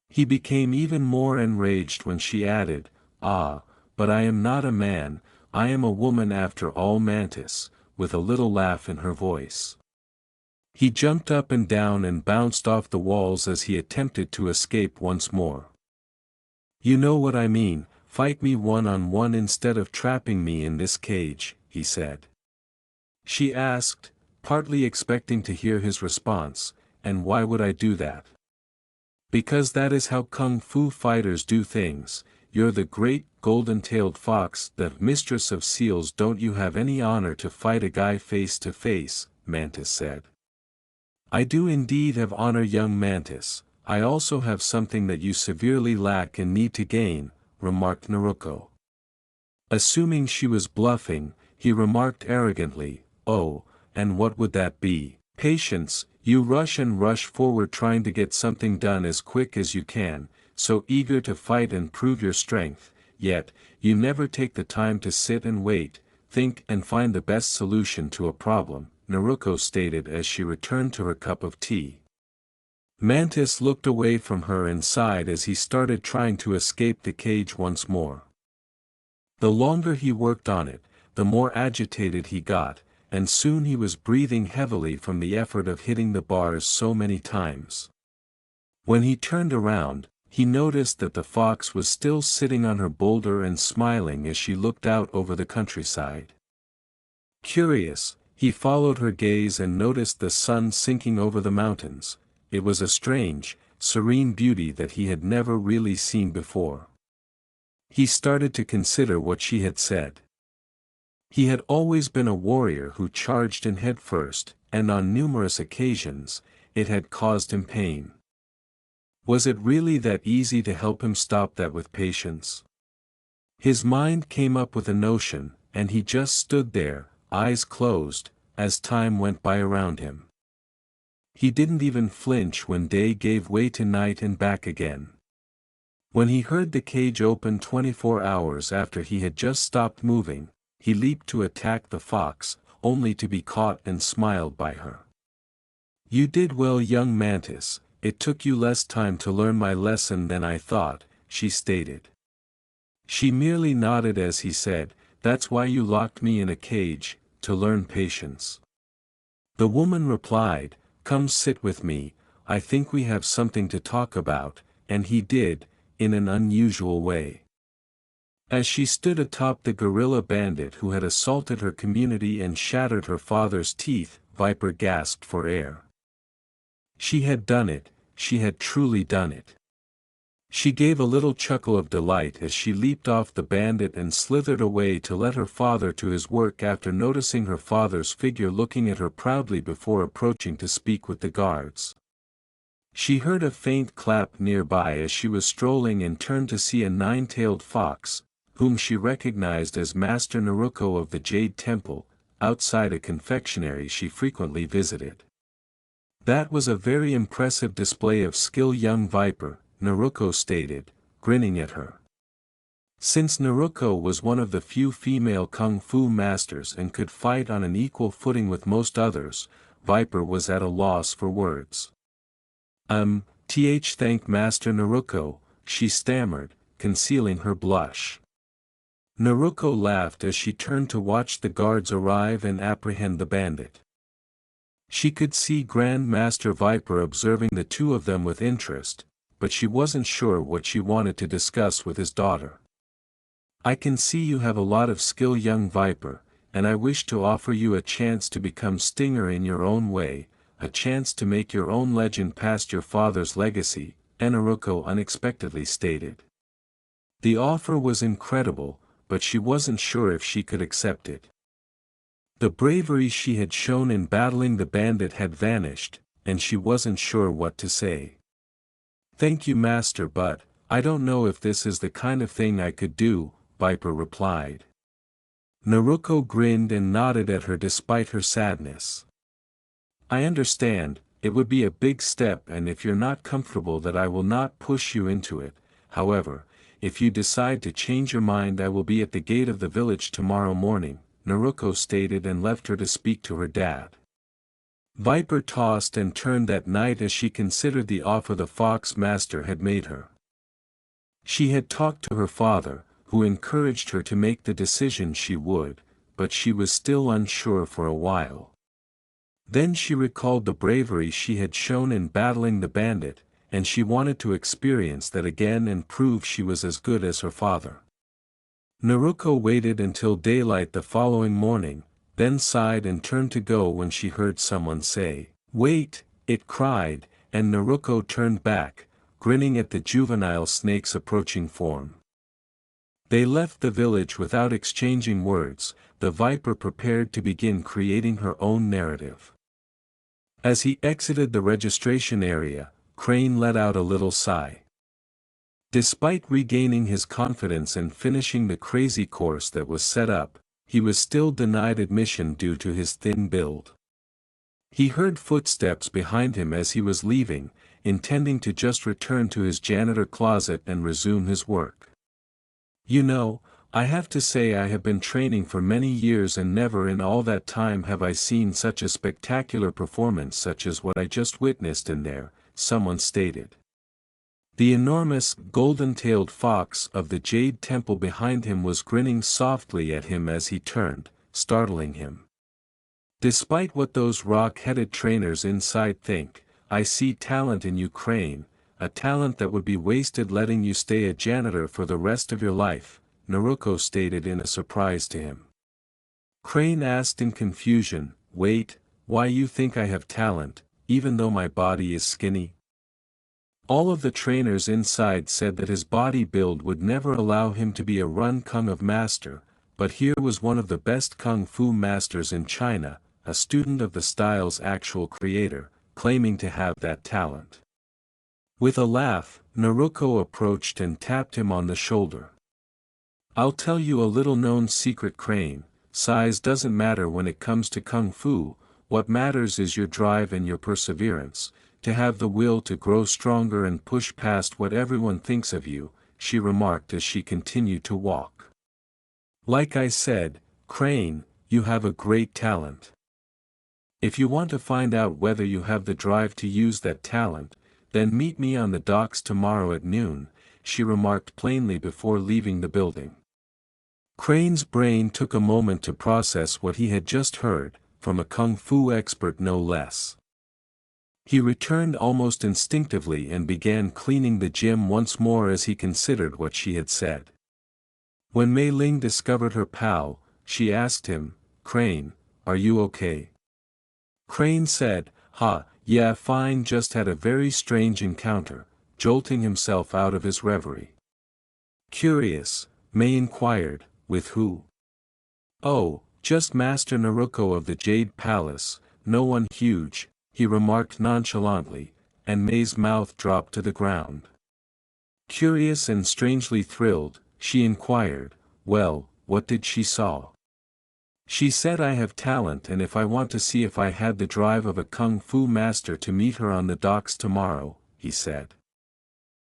He became even more enraged when she added, "Ah, but I am not a man, I am a woman after all." Mantis, with a little laugh in her voice. He jumped up and down and bounced off the walls as he attempted to escape once more. "You know what I mean, fight me one-on-one instead of trapping me in this cage," he said. She asked, partly expecting to hear his response, "And why would I do that?" "Because that is how kung fu fighters do things. You're the great, golden-tailed fox, the mistress of seals. Don't you have any honor to fight a guy face to face?" Mantis said. "I do indeed have honor, young Mantis. I also have something that you severely lack and need to gain," remarked Naruto. Assuming she was bluffing, he remarked arrogantly, "Oh, and what would that be?" "Patience. You rush and rush forward trying to get something done as quick as you can, so eager to fight and prove your strength, yet, you never take the time to sit and wait, think and find the best solution to a problem," Naruto stated as she returned to her cup of tea. Mantis looked away from her and sighed as he started trying to escape the cage once more. The longer he worked on it, the more agitated he got, and soon he was breathing heavily from the effort of hitting the bars so many times. When he turned around, he noticed that the fox was still sitting on her boulder and smiling as she looked out over the countryside. Curious, he followed her gaze and noticed the sun sinking over the mountains. It was a strange, serene beauty that he had never really seen before. He started to consider what she had said. He had always been a warrior who charged in head first, and on numerous occasions, it had caused him pain. Was it really that easy to help him stop that with patience? His mind came up with a notion, and he just stood there, eyes closed, as time went by around him. He didn't even flinch when day gave way to night and back again. When he heard the cage open 24 hours after he had just stopped moving, he leaped to attack the fox, only to be caught and smiled by her. "You did well, young mantis, it took you less time to learn my lesson than I thought," she stated. She merely nodded as he said, "That's why you locked me in a cage, to learn patience." The woman replied, "Come sit with me, I think we have something to talk about," and he did, in an unusual way. As she stood atop the gorilla bandit who had assaulted her community and shattered her father's teeth, Viper gasped for air. She had done it, she had truly done it. She gave a little chuckle of delight as she leaped off the bandit and slithered away to let her father to his work after noticing her father's figure looking at her proudly before approaching to speak with the guards. She heard a faint clap nearby as she was strolling and turned to see a nine-tailed fox, whom she recognized as Master Naruto of the Jade Temple, outside a confectionery she frequently visited. "That was a very impressive display of skill, young Viper," Naruto stated, grinning at her. Since Naruto was one of the few female kung fu masters and could fight on an equal footing with most others, Viper was at a loss for words. Thank Master Naruto," she stammered, concealing her blush. Naruto laughed as she turned to watch the guards arrive and apprehend the bandit. She could see Grand Master Viper observing the two of them with interest, but she wasn't sure what she wanted to discuss with his daughter. "I can see you have a lot of skill, young Viper, and I wish to offer you a chance to become Stinger in your own way, a chance to make your own legend past your father's legacy," Naruto unexpectedly stated. The offer was incredible, but she wasn't sure if she could accept it. The bravery she had shown in battling the bandit had vanished, and she wasn't sure what to say. "Thank you, Master, but I don't know if this is the kind of thing I could do," Viper replied. Naruto grinned and nodded at her despite her sadness. "I understand, it would be a big step, and if you're not comfortable that I will not push you into it. However, if you decide to change your mind I will be at the gate of the village tomorrow morning," Naruto stated and left her to speak to her dad. Viper tossed and turned that night as she considered the offer the Fox Master had made her. She had talked to her father, who encouraged her to make the decision she would, but she was still unsure for a while. Then she recalled the bravery she had shown in battling the bandit, and she wanted to experience that again and prove she was as good as her father. Naruto waited until daylight the following morning, then sighed and turned to go when she heard someone say, "Wait," it cried, and Naruto turned back, grinning at the juvenile snake's approaching form. They left the village without exchanging words, the Viper prepared to begin creating her own narrative. As he exited the registration area, Crane let out a little sigh. Despite regaining his confidence and finishing the crazy course that was set up, he was still denied admission due to his thin build. He heard footsteps behind him as he was leaving, intending to just return to his janitor closet and resume his work. "You know, I have to say I have been training for many years and never in all that time have I seen such a spectacular performance such as what I just witnessed in there," someone stated. The enormous, golden-tailed fox of the Jade Temple behind him was grinning softly at him as he turned, startling him. "Despite what those rock-headed trainers inside think, I see talent in you, Crane, a talent that would be wasted letting you stay a janitor for the rest of your life," Naruto stated in a surprise to him. Crane asked in confusion, "Wait, why you think I have talent, even though my body is skinny?" All of the trainers inside said that his body build would never allow him to be a run kung of master, but here was one of the best kung fu masters in China, a student of the style's actual creator, claiming to have that talent. With a laugh, Naruto approached and tapped him on the shoulder. "I'll tell you a little-known secret, Crane, size doesn't matter when it comes to kung fu, what matters is your drive and your perseverance, to have the will to grow stronger and push past what everyone thinks of you," she remarked as she continued to walk. "Like I said, Crane, you have a great talent. If you want to find out whether you have the drive to use that talent, then meet me on the docks tomorrow at noon, she remarked plainly before leaving the building. Crane's brain took a moment to process what he had just heard, from a kung fu expert no less. He returned almost instinctively and began cleaning the gym once more as he considered what she had said. When Mei Ling discovered her pal, she asked him, "Crane, are you okay?" Crane said, Yeah, fine, just had a very strange encounter," jolting himself out of his reverie. Curious, Mei inquired, "With who?" "Oh, just Master Naruto of the Jade Palace, no one huge," he remarked nonchalantly, and Mei's mouth dropped to the ground. Curious and strangely thrilled, she inquired, "Well, what did she saw?" "She said I have talent, and if I want to see if I had the drive of a kung fu master to meet her on the docks tomorrow," he said.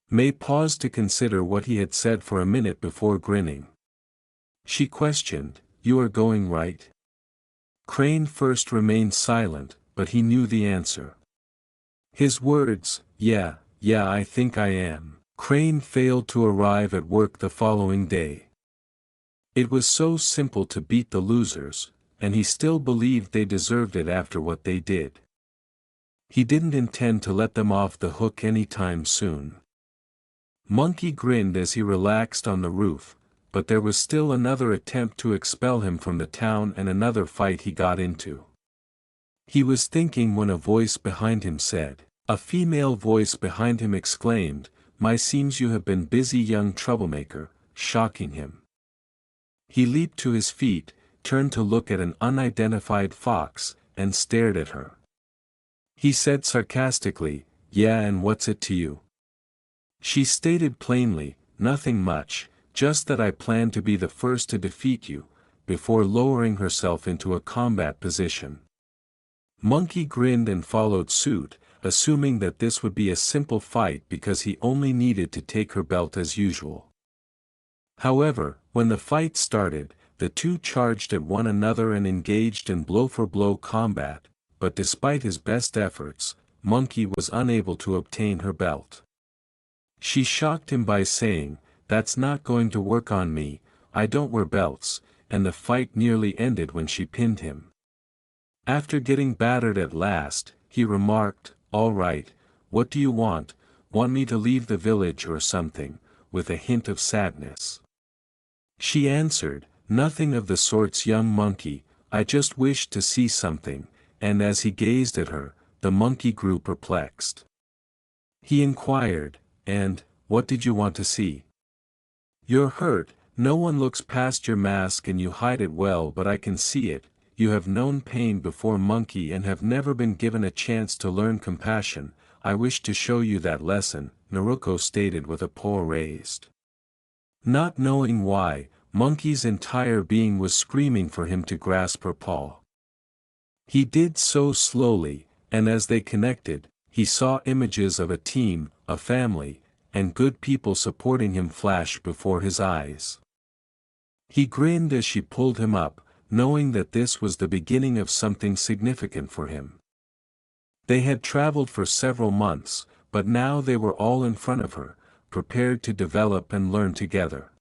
Mei paused to consider what he had said for a minute before grinning. She questioned, "You are going right?" Crane first remained silent, but he knew the answer. His words, yeah, I think I am." Crane failed to arrive at work the following day. It was so simple to beat the losers, and he still believed they deserved it after what they did. He didn't intend to let them off the hook anytime soon. Monkey grinned as he relaxed on the roof, but there was still another attempt to expel him from the town and another fight he got into. He was thinking when a voice behind him said, a female voice behind him exclaimed, "My, seems you have been busy, young troublemaker," shocking him. He leaped to his feet, turned to look at an unidentified fox, and stared at her. He said sarcastically, "Yeah, and what's it to you?" She stated plainly, "Nothing much, just that I plan to be the first to defeat you," before lowering herself into a combat position. Monkey grinned and followed suit, assuming that this would be a simple fight because he only needed to take her belt as usual. However, when the fight started, the two charged at one another and engaged in blow-for-blow combat, but despite his best efforts, Monkey was unable to obtain her belt. She shocked him by saying, "That's not going to work on me, I don't wear belts," and the fight nearly ended when she pinned him. After getting battered at last, he remarked, "All right, what do you want me to leave the village or something?" with a hint of sadness. She answered, "Nothing of the sorts, young monkey, I just wished to see something," and as he gazed at her, the monkey grew perplexed. He inquired, "And, what did you want to see?" "You're hurt, no one looks past your mask and you hide it well, but I can see it. You have known pain before, monkey, and have never been given a chance to learn compassion. I wish to show you that lesson," Naruto stated with a paw raised. Not knowing why, Monkey's entire being was screaming for him to grasp her paw. He did so slowly, and as they connected, he saw images of a team, a family, and good people supporting him flash before his eyes. He grinned as she pulled him up, knowing that this was the beginning of something significant for him. They had traveled for several months, but now they were all in front of her, prepared to develop and learn together.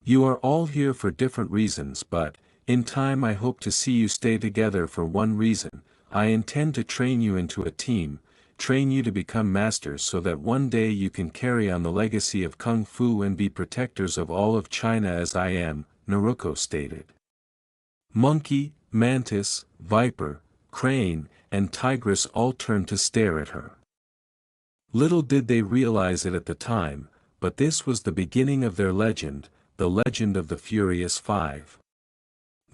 "You are all here for different reasons, but, in time I hope to see you stay together for one reason. I intend to train you into a team, train you to become masters so that one day you can carry on the legacy of Kung Fu and be protectors of all of China as I am," Naruto stated. Monkey, Mantis, Viper, Crane, and Tigress all turned to stare at her. Little did they realize it at the time, but this was the beginning of their legend, the legend of the Furious Five.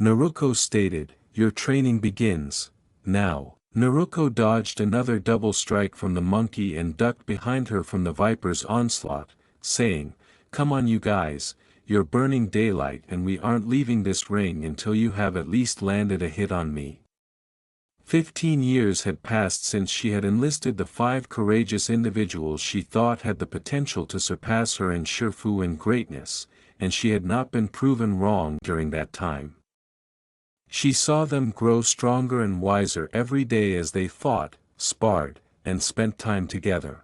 Naruto stated, "Your training begins, now." Naruto dodged another double strike from the monkey and ducked behind her from the Viper's onslaught, saying, "Come on you guys, you're burning daylight and we aren't leaving this ring until you have at least landed a hit on me." 15 years had passed since she had enlisted the 5 courageous individuals she thought had the potential to surpass her in Shifu and greatness, and she had not been proven wrong during that time. She saw them grow stronger and wiser every day as they fought, sparred, and spent time together.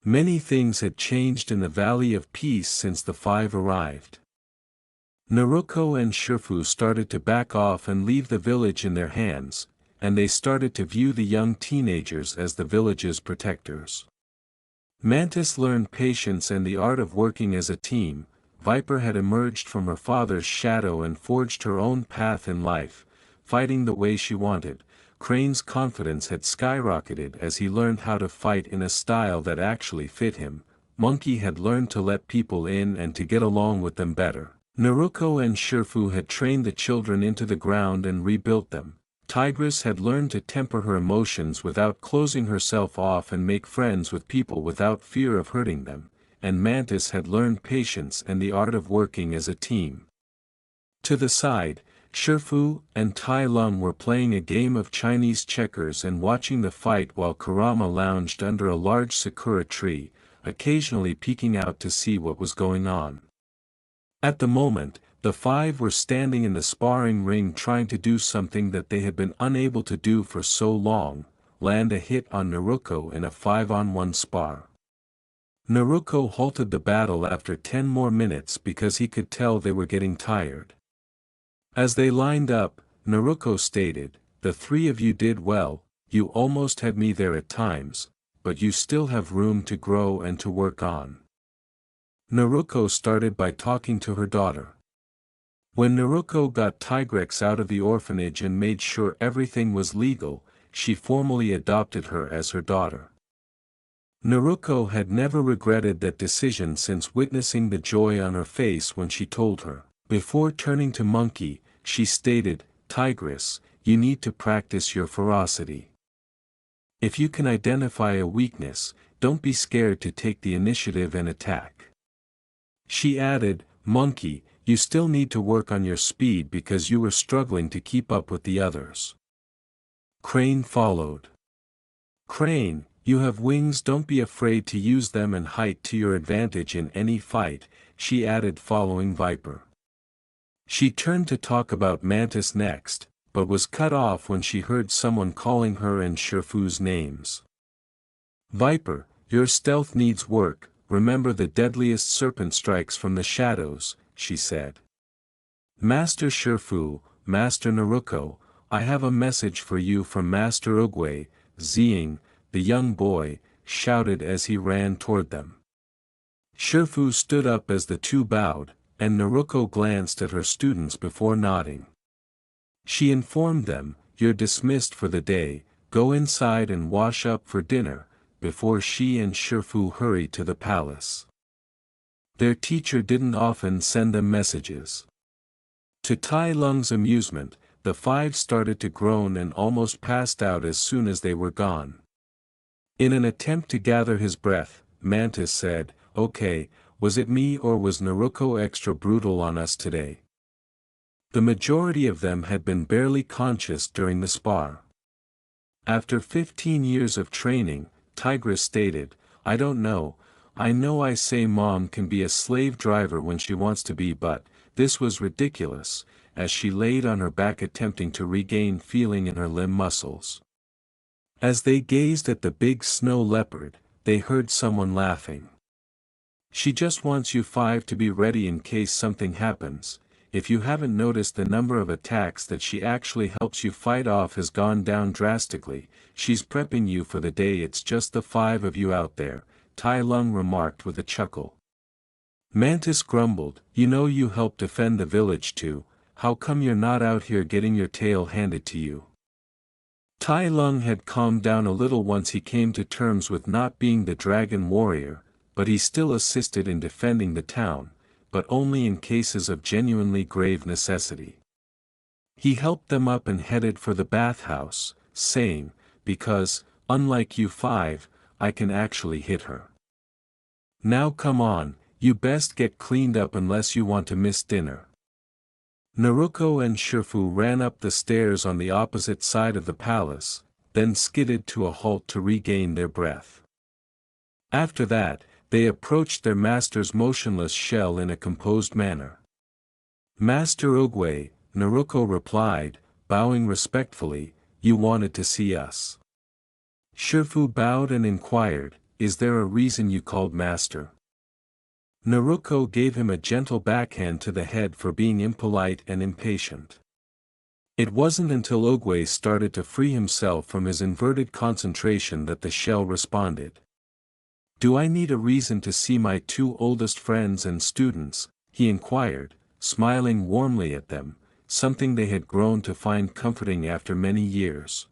Many things had changed in the Valley of Peace since the five arrived. Naruto and Shifu started to back off and leave the village in their hands, and they started to view the young teenagers as the village's protectors. Mantis learned patience and the art of working as a team. Viper had emerged from her father's shadow and forged her own path in life, fighting the way she wanted. Crane's confidence had skyrocketed as he learned how to fight in a style that actually fit him. Monkey had learned to let people in and to get along with them better. Naruto and Shifu had trained the children into the ground and rebuilt them. Tigress had learned to temper her emotions without closing herself off and make friends with people without fear of hurting them, and Mantis had learned patience and the art of working as a team. To the side, Shifu and Tai Lung were playing a game of Chinese checkers and watching the fight while Kurama lounged under a large sakura tree, occasionally peeking out to see what was going on. At the moment, the five were standing in the sparring ring trying to do something that they had been unable to do for so long, land a hit on Naruto in a 5-on-1 spar. Naruto halted the battle after 10 more minutes because he could tell they were getting tired. As they lined up, Naruto stated, "The three of you did well, you almost had me there at times, but you still have room to grow and to work on." Naruto started by talking to her daughter. When Naruto got Tigress out of the orphanage and made sure everything was legal, she formally adopted her as her daughter. Naruto had never regretted that decision since witnessing the joy on her face when she told her. Before turning to Monkey, she stated, "Tigress, you need to practice your ferocity. If you can identify a weakness, don't be scared to take the initiative and attack." She added, "Monkey, you still need to work on your speed because you were struggling to keep up with the others." Crane followed. "Crane, you have wings, don't be afraid to use them and height to your advantage in any fight," she added following Viper. She turned to talk about Mantis next, but was cut off when she heard someone calling her and Shifu's names. "Viper, your stealth needs work, remember the deadliest serpent strikes from the shadows," she said. "Master Shifu, Master Naruto, I have a message for you from Master Oogway," Zing, the young boy, shouted as he ran toward them. Shifu stood up as the two bowed, and Naruto glanced at her students before nodding. She informed them, "You're dismissed for the day, go inside and wash up for dinner," before she and Shifu hurried to the palace. Their teacher didn't often send them messages. To Tai Lung's amusement, the five started to groan and almost passed out as soon as they were gone. In an attempt to gather his breath, Mantis said, "Okay, was it me or was Naruto extra brutal on us today?" The majority of them had been barely conscious during the spar. After 15 years of training, Tigress stated, "I don't know, I know I say mom can be a slave driver when she wants to be, but this was ridiculous," as she laid on her back attempting to regain feeling in her limb muscles. As they gazed at the big snow leopard, they heard someone laughing. "She just wants you five to be ready in case something happens. If you haven't noticed, the number of attacks that she actually helps you fight off has gone down drastically. She's prepping you for the day it's just the five of you out there," Tai Lung remarked with a chuckle. Mantis grumbled, "You know you helped defend the village too, how come you're not out here getting your tail handed to you?" Tai Lung had calmed down a little once he came to terms with not being the dragon warrior, but he still assisted in defending the town, but only in cases of genuinely grave necessity. He helped them up and headed for the bathhouse, saying, "Because, unlike you five, I can actually hit her. Now come on, you best get cleaned up unless you want to miss dinner." Naruto and Shifu ran up the stairs on the opposite side of the palace, then skidded to a halt to regain their breath. After that, they approached their master's motionless shell in a composed manner. "Master Oogway, Naruto replied, bowing respectfully, "You wanted to see us." Shifu bowed and inquired, "Is there a reason you called master?" Naruto gave him a gentle backhand to the head for being impolite and impatient. It wasn't until Ogwe started to free himself from his inverted concentration that the shell responded. "Do I need a reason to see my two oldest friends and students?" he inquired, smiling warmly at them, something they had grown to find comforting after many years.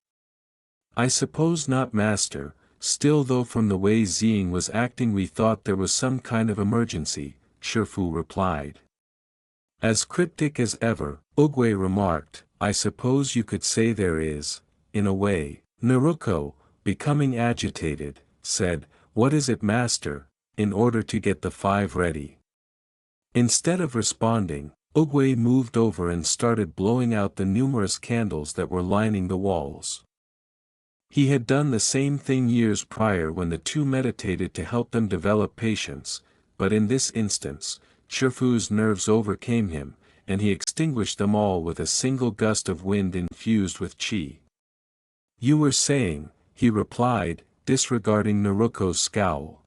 "I suppose not, master, still though from the way Zing was acting we thought there was some kind of emergency," Shifu replied. As cryptic as ever, Ogwe remarked, "I suppose you could say there is, in a way." Naruto, becoming agitated, said, "What is it, master?" in order to get the five ready. Instead of responding, Ogwe moved over and started blowing out the numerous candles that were lining the walls. He had done the same thing years prior when the two meditated to help them develop patience, but in this instance, Shifu's nerves overcame him, and he extinguished them all with a single gust of wind infused with chi. "You were saying," he replied, disregarding Naruto's scowl.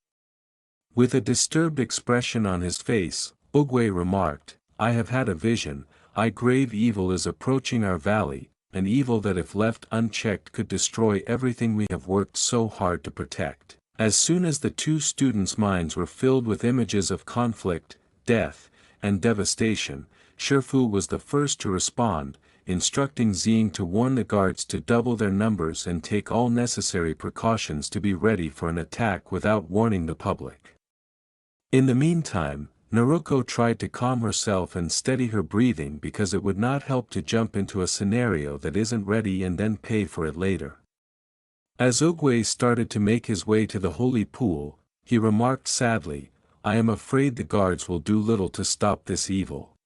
With a disturbed expression on his face, Ogwe remarked, "I have had a vision. A grave evil is approaching our valley, an evil that if left unchecked could destroy everything we have worked so hard to protect." As soon as the two students' minds were filled with images of conflict, death, and devastation, Shifu was the first to respond, instructing Zing to warn the guards to double their numbers and take all necessary precautions to be ready for an attack without warning the public. In the meantime, Naruto tried to calm herself and steady her breathing because it would not help to jump into a scenario that isn't ready and then pay for it later. As Ogwe started to make his way to the holy pool, he remarked sadly, "I am afraid the guards will do little to stop this evil."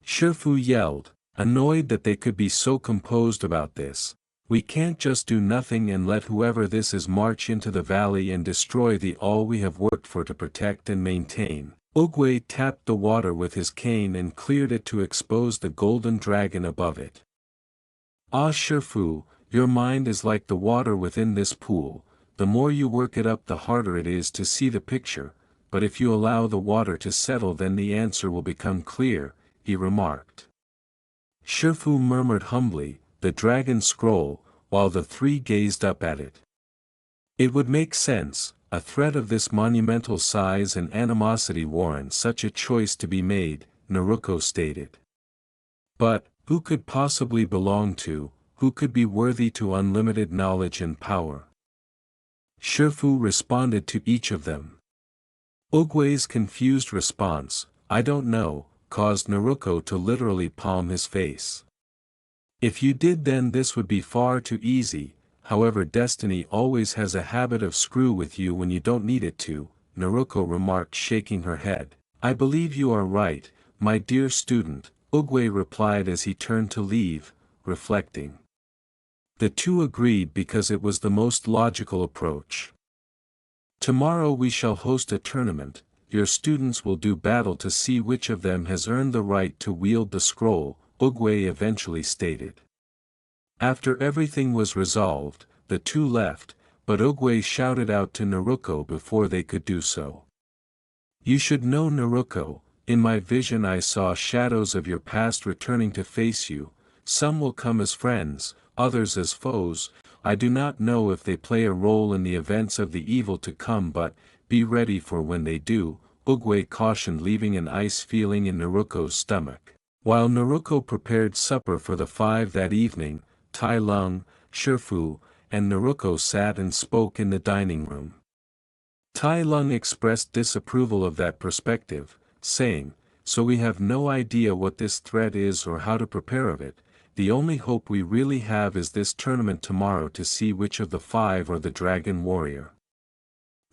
Shifu yelled, annoyed that they could be so composed about this, "We can't just do nothing and let whoever this is march into the valley and destroy the all we have worked for to protect and maintain." Ogwe tapped the water with his cane and cleared it to expose the golden dragon above it. "Ah, Shifu, your mind is like the water within this pool, the more you work it up the harder it is to see the picture, but if you allow the water to settle then the answer will become clear," he remarked. Shifu murmured humbly, "The dragon scroll," while the three gazed up at it. "It would make sense. A threat of this monumental size and animosity warrants such a choice to be made," Naruto stated. "But, who could possibly belong to, who could be worthy to unlimited knowledge and power?" Shifu responded to each of them. Ogwe's confused response, "I don't know," caused Naruto to literally palm his face. "If you did then this would be far too easy. However, destiny always has a habit of screw with you when you don't need it to," Naruto remarked, shaking her head. "I believe you are right, my dear student," Ogwe replied as he turned to leave, reflecting. The two agreed because it was the most logical approach. "Tomorrow we shall host a tournament. Your students will do battle to see which of them has earned the right to wield the scroll," Ogwe eventually stated. After everything was resolved, the two left, but Ogwe shouted out to Naruto before they could do so. "You should know, Naruto, in my vision I saw shadows of your past returning to face you. Some will come as friends, others as foes. I do not know if they play a role in the events of the evil to come, but be ready for when they do," Ogwe cautioned, leaving an ice feeling in Naruto's stomach. While Naruto prepared supper for the five that evening, Tai Lung, Shifu, and Naruto sat and spoke in the dining room. Tai Lung expressed disapproval of that perspective, saying, "So we have no idea what this threat is or how to prepare of it. The only hope we really have is this tournament tomorrow to see which of the five are the dragon warrior."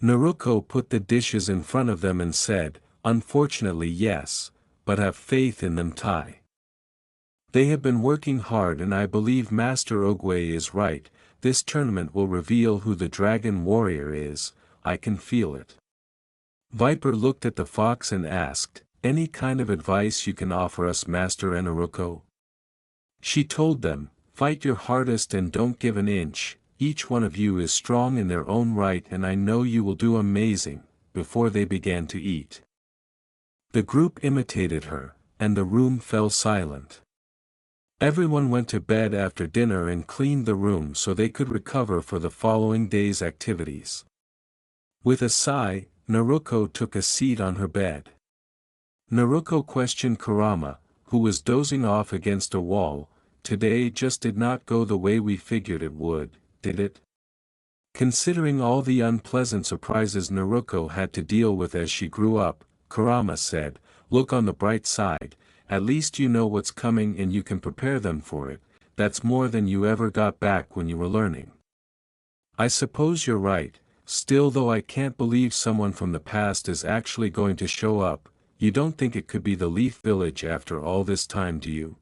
Naruto put the dishes in front of them and said, "Unfortunately yes, but have faith in them, Tai. They have been working hard and I believe Master Ogwe is right, this tournament will reveal who the dragon warrior is, I can feel it." Viper looked at the fox and asked, "Any kind of advice you can offer us, Master Naruto?" She told them, "Fight your hardest and don't give an inch, each one of you is strong in their own right and I know you will do amazing," before they began to eat. The group imitated her, and the room fell silent. Everyone went to bed after dinner and cleaned the room so they could recover for the following day's activities. With a sigh, Naruto took a seat on her bed. Naruto questioned Kurama, who was dozing off against a wall. "Today just did not go the way we figured it would, did it?" Considering all the unpleasant surprises Naruto had to deal with as she grew up, Kurama said, "Look on the bright side, at least you know what's coming and you can prepare them for it. That's more than you ever got back when you were learning." "I suppose you're right, still though I can't believe someone from the past is actually going to show up. You don't think it could be the Leaf Village after all this time, do you?"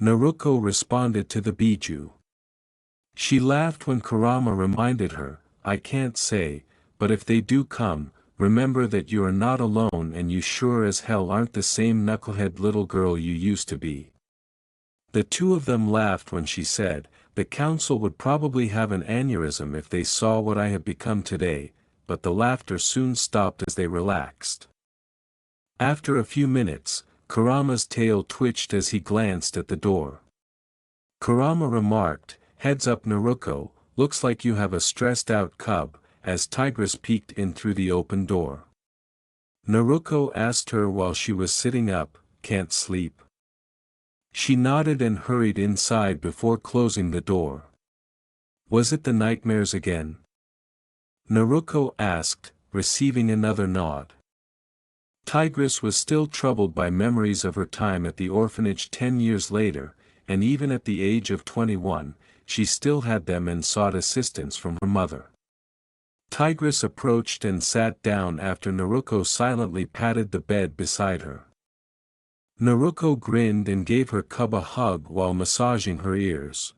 Naruto responded to the Biju. She laughed when Kurama reminded her, "I can't say, but if they do come, remember that you are not alone and you sure as hell aren't the same knucklehead little girl you used to be." The two of them laughed when she said, "The council would probably have an aneurysm if they saw what I have become today," but the laughter soon stopped as they relaxed. After a few minutes, Kurama's tail twitched as he glanced at the door. Kurama remarked, "Heads up Naruto, looks like you have a stressed out cub," as Tigress peeked in through the open door. Naruto asked her while she was sitting up, "Can't sleep?" She nodded and hurried inside before closing the door. "Was it the nightmares again?" Naruto asked, receiving another nod. Tigress was still troubled by memories of her time at the orphanage 10 years later, and even at the age of 21, she still had them and sought assistance from her mother. Tigress approached and sat down after Naruto silently patted the bed beside her. Naruto grinned and gave her cub a hug while massaging her ears.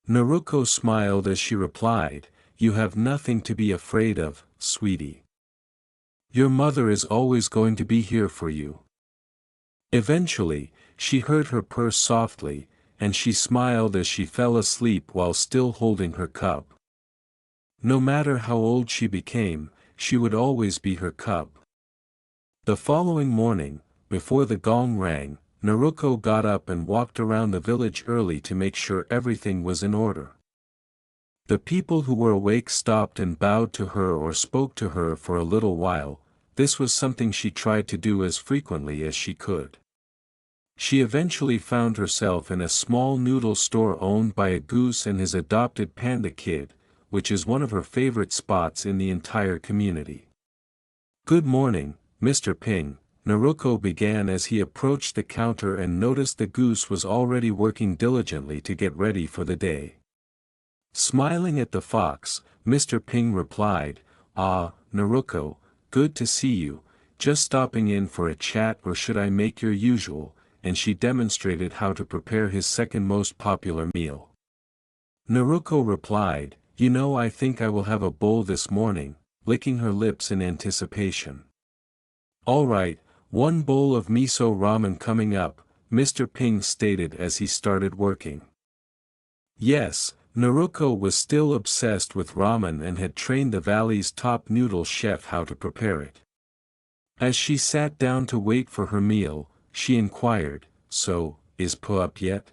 Naruto smiled as she replied, "You have nothing to be afraid of, sweetie. Your mother is always going to be here for you." Eventually, she heard her purr softly, and she smiled as she fell asleep while still holding her cub. No matter how old she became, she would always be her cub. The following morning, before the gong rang, Naruto got up and walked around the village early to make sure everything was in order. The people who were awake stopped and bowed to her or spoke to her for a little while. This was something she tried to do as frequently as she could. She eventually found herself in a small noodle store owned by a goose and his adopted panda kid, which is one of her favorite spots in the entire community. "Good morning, Mr. Ping," Naruto began as he approached the counter and noticed the goose was already working diligently to get ready for the day. Smiling at the fox, Mr. Ping replied, "Ah, Naruto, good to see you, just stopping in for a chat or should I make your usual," and she demonstrated how to prepare his second most popular meal. Naruto replied, "You know I think I will have a bowl this morning," licking her lips in anticipation. "All right, one bowl of miso ramen coming up," Mr. Ping stated as he started working. Yes, Naruto was still obsessed with ramen and had trained the valley's top noodle chef how to prepare it. As she sat down to wait for her meal, she inquired, "So, is Po up yet?"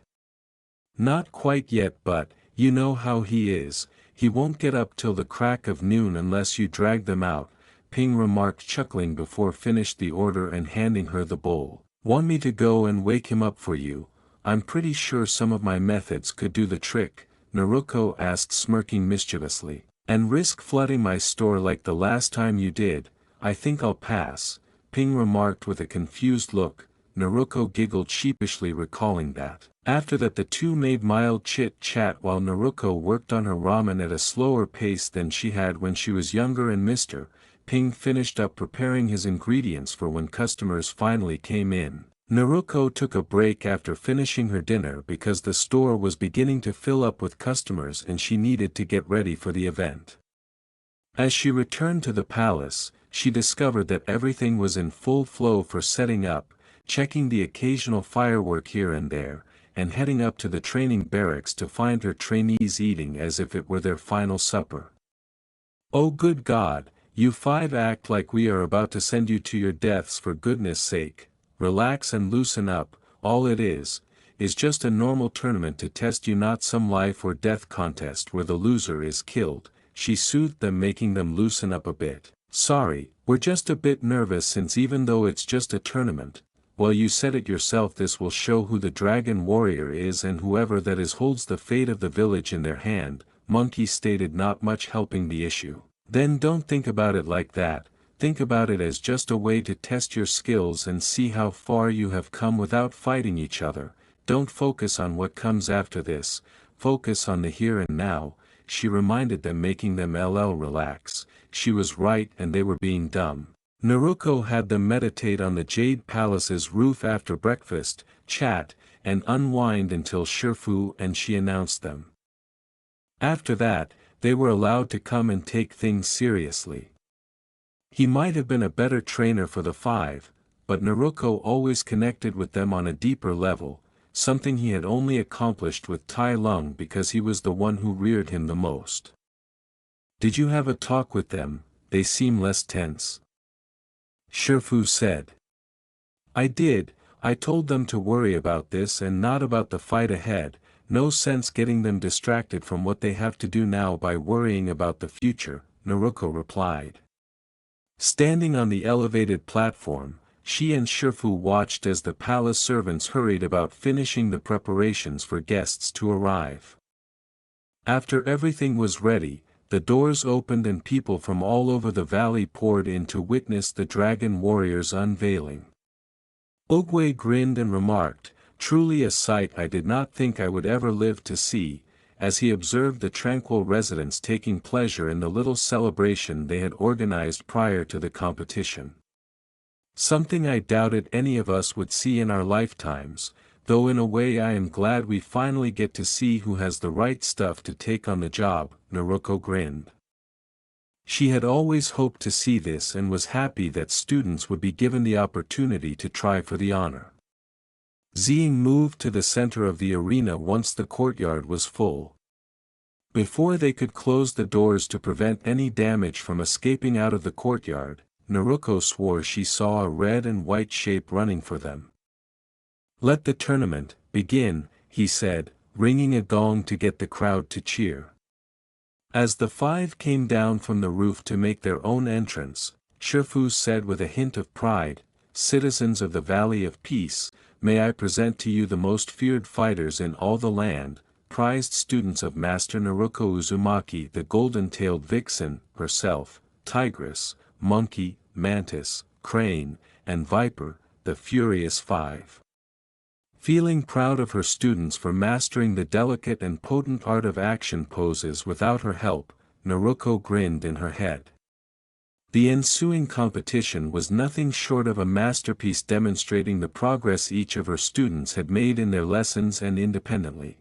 "Not quite yet, but, you know how he is, he won't get up till the crack of noon unless you drag them out," Ping remarked chuckling before finished the order and handing her the bowl. "Want me to go and wake him up for you? I'm pretty sure some of my methods could do the trick," Naruto asked smirking mischievously. "And risk flooding my store like the last time you did? I think I'll pass," Ping remarked with a confused look. Naruto giggled sheepishly recalling that. After that the two made mild chit-chat while Naruto worked on her ramen at a slower pace than she had when she was younger and Mr. Ping finished up preparing his ingredients for when customers finally came in. Naruto took a break after finishing her dinner because the store was beginning to fill up with customers and she needed to get ready for the event. As she returned to the palace, she discovered that everything was in full flow for setting up, checking the occasional firework here and there, and heading up to the training barracks to find her trainees eating as if it were their final supper. "Oh good God, you five act like we are about to send you to your deaths, for goodness sake, relax and loosen up, all it is just a normal tournament to test you, not some life or death contest where the loser is killed," she soothed them, making them loosen up a bit. "Sorry, we're just a bit nervous since even though it's just a tournament, well you said it yourself, this will show who the dragon warrior is, and whoever that is holds the fate of the village in their hand," Monkey stated, not much helping the issue. "Then don't think about it like that, think about it as just a way to test your skills and see how far you have come without fighting each other. Don't focus on what comes after this, focus on the here and now," she reminded them, making them relax. She was right and they were being dumb. Naruto had them meditate on the Jade Palace's roof after breakfast, chat, and unwind until Shifu and she announced them. After that, they were allowed to come and take things seriously. He might have been a better trainer for the five, but Naruto always connected with them on a deeper level, something he had only accomplished with Tai Lung because he was the one who reared him the most. "Did you have a talk with them? They seem less tense," Shifu said. "I did, I told them to worry about this and not about the fight ahead, no sense getting them distracted from what they have to do now by worrying about the future," Naruto replied. Standing on the elevated platform, she and Shifu watched as the palace servants hurried about finishing the preparations for guests to arrive. After everything was ready, the doors opened and people from all over the valley poured in to witness the dragon warrior's unveiling. Oogway grinned and remarked, "Truly a sight I did not think I would ever live to see," as he observed the tranquil residents taking pleasure in the little celebration they had organized prior to the competition. "Something I doubted any of us would see in our lifetimes, though in a way I am glad we finally get to see who has the right stuff to take on the job," Naruto grinned. She had always hoped to see this and was happy that students would be given the opportunity to try for the honor. Zheng moved to the center of the arena once the courtyard was full. Before they could close the doors to prevent any damage from escaping out of the courtyard, Naruto swore she saw a red and white shape running for them. "Let the tournament begin," he said, ringing a gong to get the crowd to cheer. As the five came down from the roof to make their own entrance, Shifu said with a hint of pride, "Citizens of the Valley of Peace, may I present to you the most feared fighters in all the land, prized students of Master Naruto Uzumaki, the golden-tailed vixen, herself, Tigress, Monkey, Mantis, Crane, and Viper, the Furious Five." Feeling proud of her students for mastering the delicate and potent art of action poses without her help, Naruto grinned in her head. The ensuing competition was nothing short of a masterpiece demonstrating the progress each of her students had made in their lessons and independently.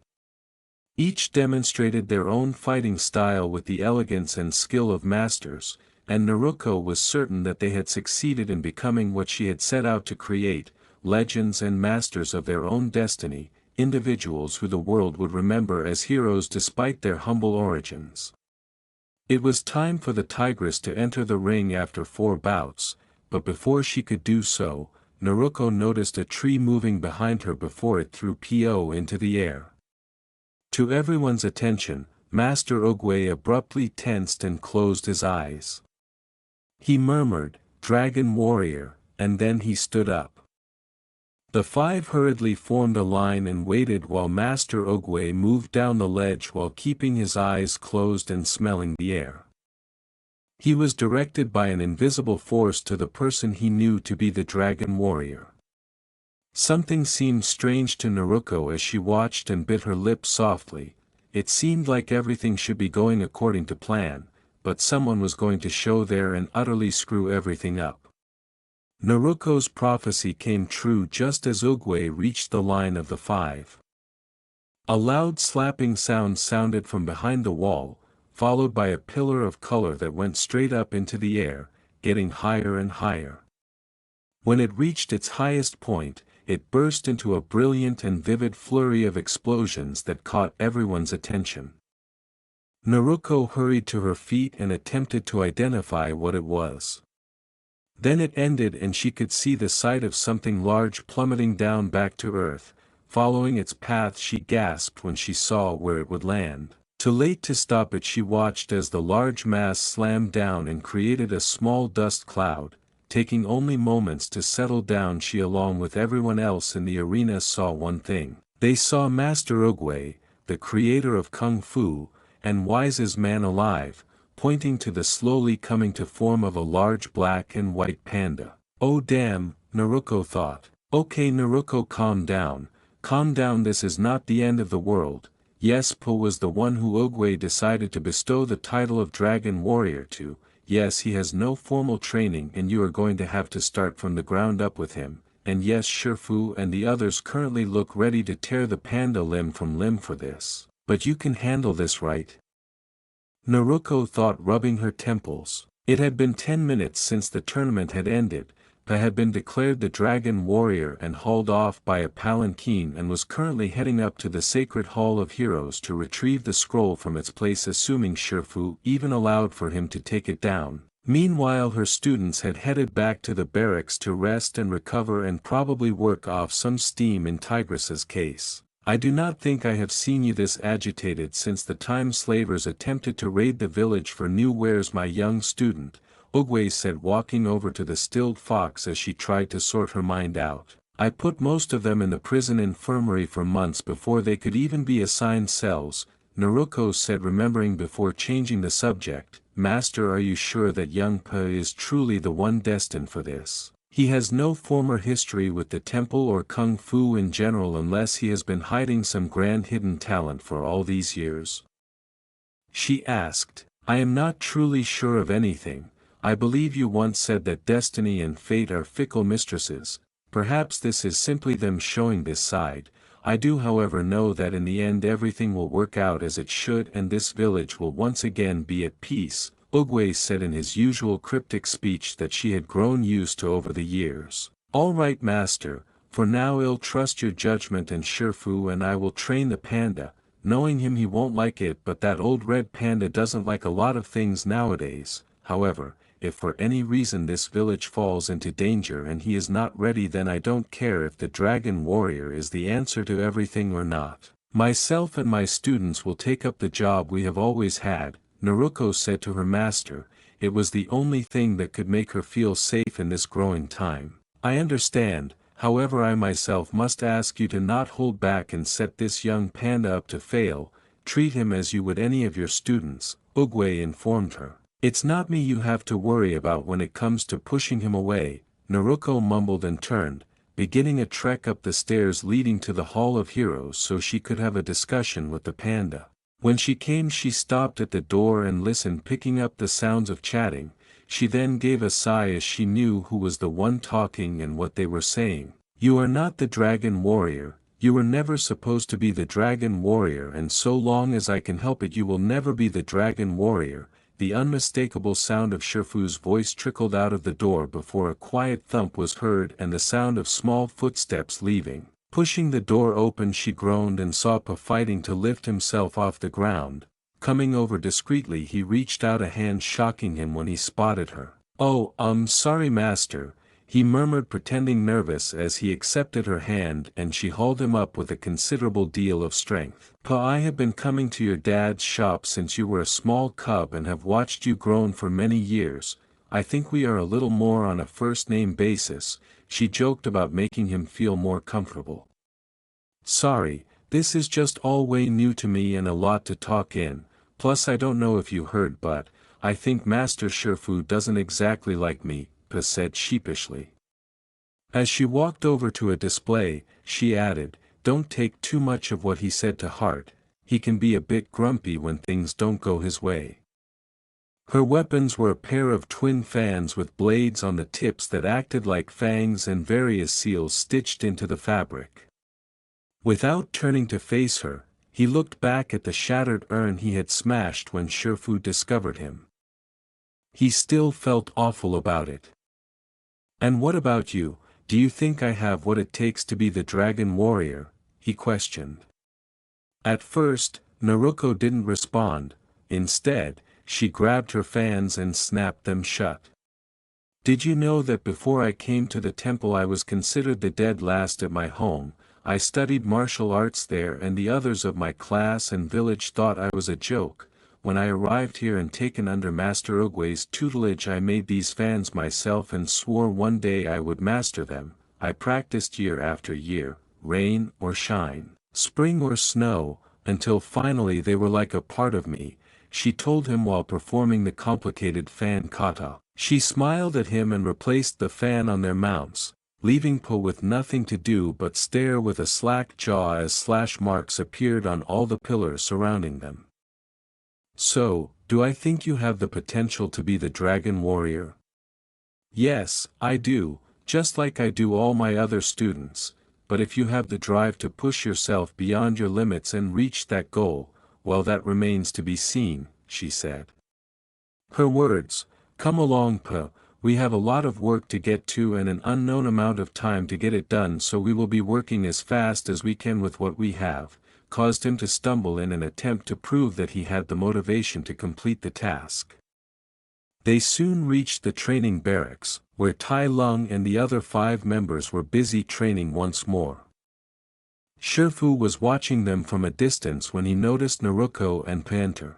Each demonstrated their own fighting style with the elegance and skill of masters, and Naruto was certain that they had succeeded in becoming what she had set out to create, legends and masters of their own destiny, individuals who the world would remember as heroes despite their humble origins. It was time for the Tigress to enter the ring after 4 bouts, but before she could do so, Naruto noticed a tree moving behind her before it threw Po into the air. To everyone's attention, Master Oogway abruptly tensed and closed his eyes. He murmured, "Dragon Warrior," and then he stood up. The five hurriedly formed a line and waited while Master Oogway moved down the ledge while keeping his eyes closed and smelling the air. He was directed by an invisible force to the person he knew to be the Dragon Warrior. Something seemed strange to Naruto as she watched and bit her lips softly. It seemed like everything should be going according to plan, but someone was going to show there and utterly screw everything up. Naruto's prophecy came true just as Oogway reached the line of the five. A loud slapping sound sounded from behind the wall, followed by a pillar of color that went straight up into the air, getting higher and higher. When it reached its highest point, it burst into a brilliant and vivid flurry of explosions that caught everyone's attention. Naruto hurried to her feet and attempted to identify what it was. Then it ended and she could see the sight of something large plummeting down back to earth. Following its path, she gasped when she saw where it would land. Too late to stop it, she watched as the large mass slammed down and created a small dust cloud. Taking only moments to settle down, she along with everyone else in the arena saw one thing. They saw Master Oogway, the creator of Kung Fu, and wisest man alive, pointing to the slowly coming to form of a large black and white panda. Oh damn, Naruto thought. Okay Naruto, calm down, this is not the end of the world. Yes, Po was the one who Oogway decided to bestow the title of Dragon Warrior to. Yes, he has no formal training and you are going to have to start from the ground up with him. And yes, Shifu and the others currently look ready to tear the panda limb from limb for this. But you can handle this, right? Naruto thought, rubbing her temples. It had been 10 minutes since the tournament had ended. Pa had been declared the Dragon Warrior and hauled off by a palanquin and was currently heading up to the Sacred Hall of Heroes to retrieve the scroll from its place, assuming Shifu even allowed for him to take it down. Meanwhile, her students had headed back to the barracks to rest and recover and probably work off some steam in Tigress's case. I do not think I have seen you this agitated since the time slavers attempted to raid the village for new wares, my young student, Oogway said, walking over to the stilled fox as she tried to sort her mind out. I put most of them in the prison infirmary for months before they could even be assigned cells, Naruto said, remembering before changing the subject. Master, are you sure that young Pa is truly the one destined for this? He has no former history with the temple or kung fu in general, unless he has been hiding some grand hidden talent for all these years. She asked. I am not truly sure of anything. I believe you once said that destiny and fate are fickle mistresses. Perhaps this is simply them showing this side. I do however know that in the end everything will work out as it should and this village will once again be at peace, Oogway said in his usual cryptic speech that she had grown used to over the years. All right, master, for now I'll trust your judgment and Shifu and I will train the panda. Knowing him, he won't like it, but that old red panda doesn't like a lot of things nowadays. However, if for any reason this village falls into danger and he is not ready, then I don't care if the Dragon Warrior is the answer to everything or not. Myself and my students will take up the job we have always had, Naruto said to her master. It was the only thing that could make her feel safe in this growing time. I understand, however I myself must ask you to not hold back and set this young panda up to fail. Treat him as you would any of your students, Oogway informed her. It's not me you have to worry about when it comes to pushing him away, Naruto mumbled and turned, beginning a trek up the stairs leading to the Hall of Heroes so she could have a discussion with the panda. When she came, she stopped at the door and listened, picking up the sounds of chatting. She then gave a sigh as she knew who was the one talking and what they were saying. You are not the Dragon Warrior, you were never supposed to be the Dragon Warrior, and so long as I can help it you will never be the Dragon Warrior. The unmistakable sound of Shifu's voice trickled out of the door before a quiet thump was heard and the sound of small footsteps leaving. Pushing the door open, she groaned and saw Pa fighting to lift himself off the ground. Coming over discreetly, he reached out a hand, shocking him when he spotted her. Oh, sorry master, he murmured, pretending nervous as he accepted her hand, and she hauled him up with a considerable deal of strength. Pa, I have been coming to your dad's shop since you were a small cub and have watched you grown for many years. I think we are a little more on a first-name basis, she joked about, making him feel more comfortable. Sorry, this is just all way new to me and a lot to talk in, plus I don't know if you heard, but I think Master Shifu doesn't exactly like me, Pa said sheepishly. As she walked over to a display, she added, don't take too much of what he said to heart, he can be a bit grumpy when things don't go his way. Her weapons were a pair of twin fans with blades on the tips that acted like fangs and various seals stitched into the fabric. Without turning to face her, he looked back at the shattered urn he had smashed when Shifu discovered him. He still felt awful about it. And what about you? Do you think I have what it takes to be the dragon warrior? He questioned. At first, Naruto didn't respond. Instead, she grabbed her fans and snapped them shut. Did you know that before I came to the temple I was considered the dead last at my home? I studied martial arts there and the others of my class and village thought I was a joke. When I arrived here and taken under Master Uguay's tutelage I made these fans myself and swore one day I would master them. I practiced year after year, rain or shine, spring or snow, until finally they were like a part of me, she told him while performing the complicated fan kata. She smiled at him and replaced the fan on their mounts, leaving Po with nothing to do but stare with a slack jaw as slash marks appeared on all the pillars surrounding them. So, do I think you have the potential to be the dragon warrior? Yes, I do, just like I do all my other students, but if you have the drive to push yourself beyond your limits and reach that goal, well that remains to be seen, she said. Her words, "Come along Pa, we have a lot of work to get to and an unknown amount of time to get it done so we will be working as fast as we can with what we have," caused him to stumble in an attempt to prove that he had the motivation to complete the task. They soon reached the training barracks, where Tai Lung and the other 5 members were busy training once more. Shifu was watching them from a distance when he noticed Naruto and Pa enter.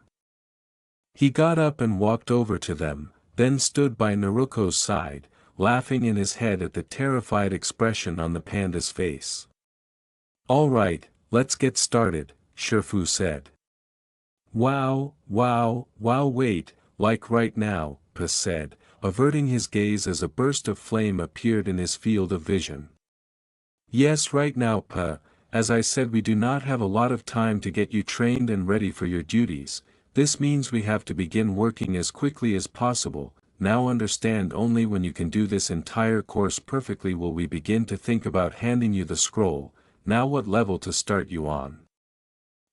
He got up and walked over to them, then stood by Naruto's side, laughing in his head at the terrified expression on the panda's face. "All right, let's get started," Shifu said. Wow, wait, like right now," Pa said, averting his gaze as a burst of flame appeared in his field of vision. "Yes, right now Pa, as I said we do not have a lot of time to get you trained and ready for your duties. This means we have to begin working as quickly as possible. Now understand, only when you can do this entire course perfectly will we begin to think about handing you the scroll. Now what level to start you on?"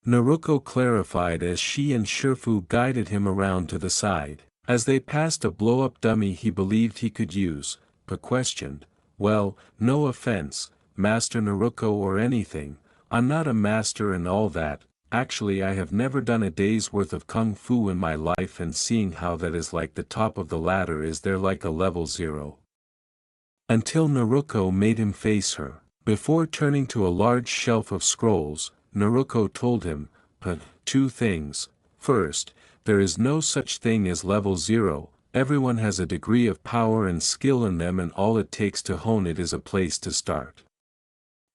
Naruto clarified as she and Shifu guided him around to the side. As they passed a blow-up dummy he believed he could use, Pa questioned, "Well, no offense, Master Naruto or anything, I'm not a master and all that. Actually I have never done a day's worth of kung fu in my life and seeing how that is like the top of the ladder, is there like a level 0? Until Naruto made him face her. Before turning to a large shelf of scrolls, Naruto told him, "Pa, 2 things. First, there is no such thing as level 0, everyone has a degree of power and skill in them and all it takes to hone it is a place to start.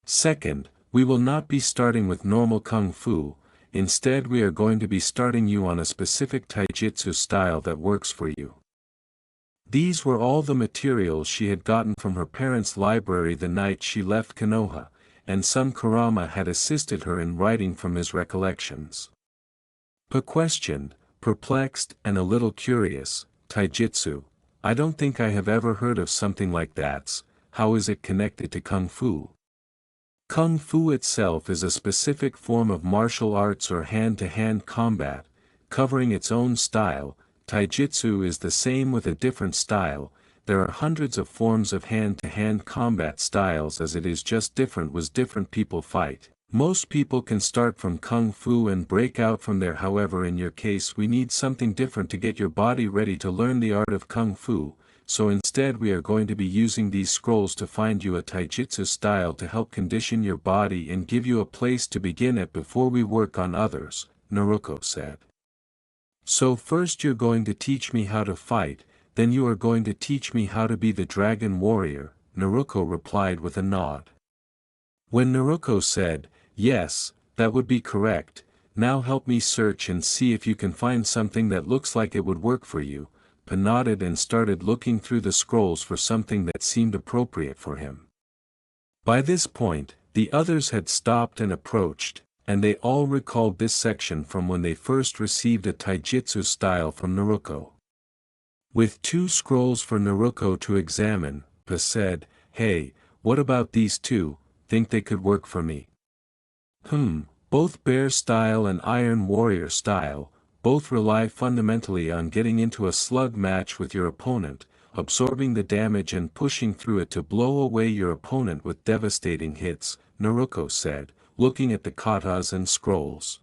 Second, we will not be starting with normal kung fu. Instead we are going to be starting you on a specific taijutsu style that works for you." These were all the materials she had gotten from her parents' library the night she left Konoha, and some Kurama had assisted her in writing from his recollections. Pa questioned, perplexed and a little curious, "Taijutsu? I don't think I have ever heard of something like that. How is it connected to kung fu?" Kung fu itself is a specific form of martial arts or hand-to-hand combat, covering its own style. Taijutsu is the same with a different style. There are hundreds of forms of hand-to-hand combat styles, as it is just different ways different people fight. Most people can start from kung fu and break out from there, however in your case we need something different to get your body ready to learn the art of kung fu. So instead we are going to be using these scrolls to find you a taijutsu style to help condition your body and give you a place to begin at before we work on others, Naruto said. "So first you're going to teach me how to fight, then you are going to teach me how to be the dragon warrior," Naruto replied with a nod. When Naruto said, "Yes, that would be correct, now help me search and see if you can find something that looks like it would work for you," Pa nodded and started looking through the scrolls for something that seemed appropriate for him. By this point, the others had stopped and approached, and they all recalled this section from when they first received a taijutsu style from Naruto. With 2 scrolls for Naruto to examine, Pa said, "Hey, what about these 2, think they could work for me?" Both bear style and iron warrior style, both rely fundamentally on getting into a slug match with your opponent, absorbing the damage and pushing through it to blow away your opponent with devastating hits, Naruto said, looking at the katas and scrolls.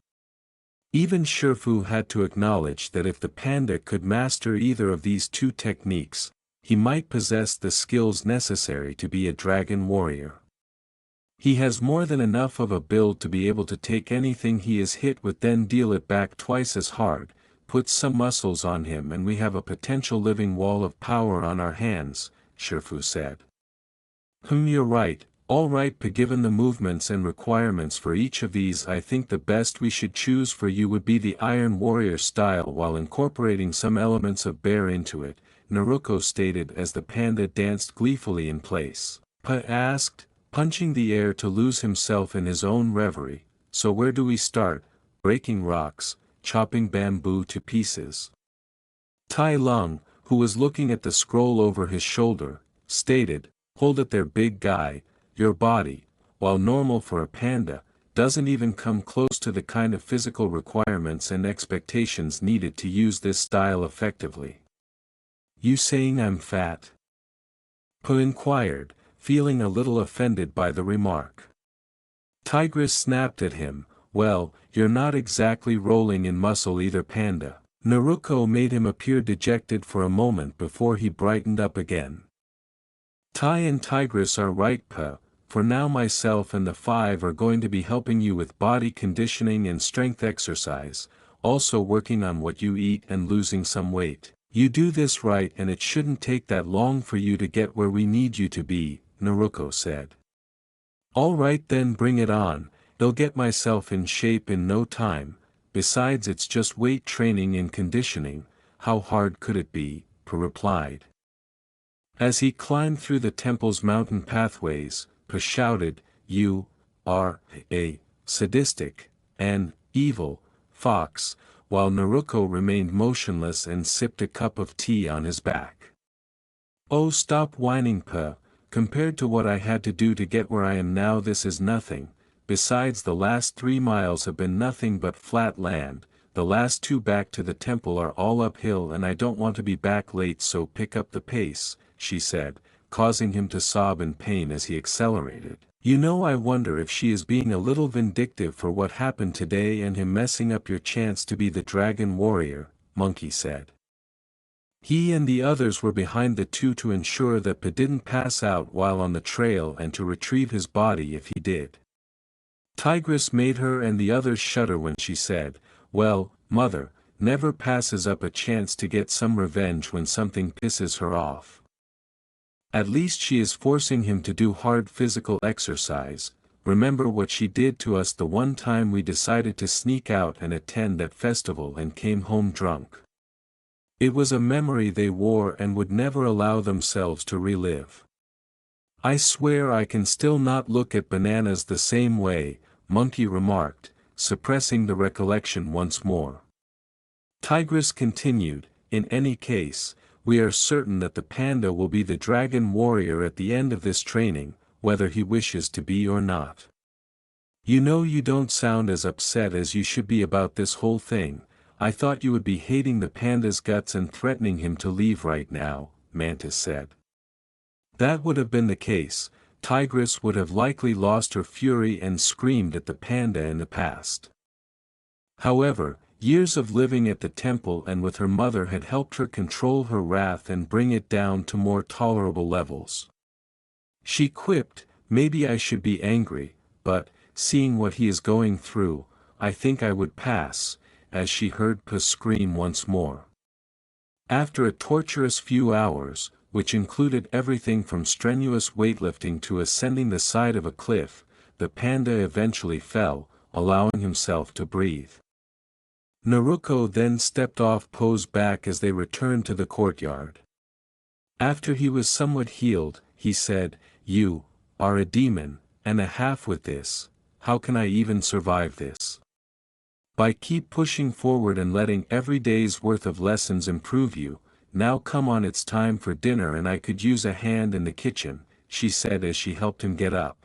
Even Shifu had to acknowledge that if the panda could master either of these two techniques, he might possess the skills necessary to be a dragon warrior. He has more than enough of a build to be able to take anything he is hit with, then deal it back twice as hard. Put some muscles on him and we have a potential living wall of power on our hands, Shifu said. You're right. All right, but given the movements and requirements for each of these, I think the best we should choose for you would be the Iron Warrior style while incorporating some elements of bear into it, Naruto stated as the panda danced gleefully in place. Pa asked, punching the air to lose himself in his own reverie, so where do we start? Breaking rocks, chopping bamboo to pieces. Tai Lung, who was looking at the scroll over his shoulder, stated, hold it there big guy. Your body, while normal for a panda, doesn't even come close to the kind of physical requirements and expectations needed to use this style effectively. You saying I'm fat? Po inquired, feeling a little offended by the remark. Tigress snapped at him, well, you're not exactly rolling in muscle either, panda. Naruto made him appear dejected for a moment before he brightened up again. Tai and Tigress are right, Pa. For now myself and the 5 are going to be helping you with body conditioning and strength exercise, also working on what you eat and losing some weight. You do this right and it shouldn't take that long for you to get where we need you to be, Naruto said. All right then, bring it on. I'll get myself in shape in no time. Besides, it's just weight training and conditioning. How hard could it be? Pa replied. As he climbed through the temple's mountain pathways, Pa shouted, you are a sadistic and evil fox, while Naruto remained motionless and sipped a cup of tea on his back. Oh, stop whining, Pa. Compared to what I had to do to get where I am now, this is nothing. Besides, the last 3 miles have been nothing but flat land. The last 2 back to the temple are all uphill and I don't want to be back late, so pick up the pace, she said, causing him to sob in pain as he accelerated. You know, I wonder if she is being a little vindictive for what happened today and him messing up your chance to be the dragon warrior, Monkey said. He and the others were behind the 2 to ensure that Pa didn't pass out while on the trail and to retrieve his body if he did. Tigress made her and the others shudder when she said, well, mother, never passes up a chance to get some revenge when something pisses her off. At least she is forcing him to do hard physical exercise. Remember what she did to us the one time we decided to sneak out and attend that festival and came home drunk. It was a memory they wore and would never allow themselves to relive. I swear I can still not look at bananas the same way, Monkey remarked, suppressing the recollection once more. Tigress continued, in any case, we are certain that the panda will be the dragon warrior at the end of this training, whether he wishes to be or not. You know, you don't sound as upset as you should be about this whole thing. I thought you would be hating the panda's guts and threatening him to leave right now, Mantis said. That would have been the case. Tigress would have likely lost her fury and screamed at the panda in the past. However, years of living at the temple and with her mother had helped her control her wrath and bring it down to more tolerable levels. She quipped, maybe I should be angry, but, seeing what he is going through, I think I would pass, as she heard Pa scream once more. After a torturous few hours, which included everything from strenuous weightlifting to ascending the side of a cliff, the panda eventually fell, allowing himself to breathe. Naruto then stepped off Po's back as they returned to the courtyard. After he was somewhat healed, he said, you are a demon and a half with this. How can I even survive this? By keep pushing forward and letting every day's worth of lessons improve you. Now come on, it's time for dinner and I could use a hand in the kitchen, she said as she helped him get up.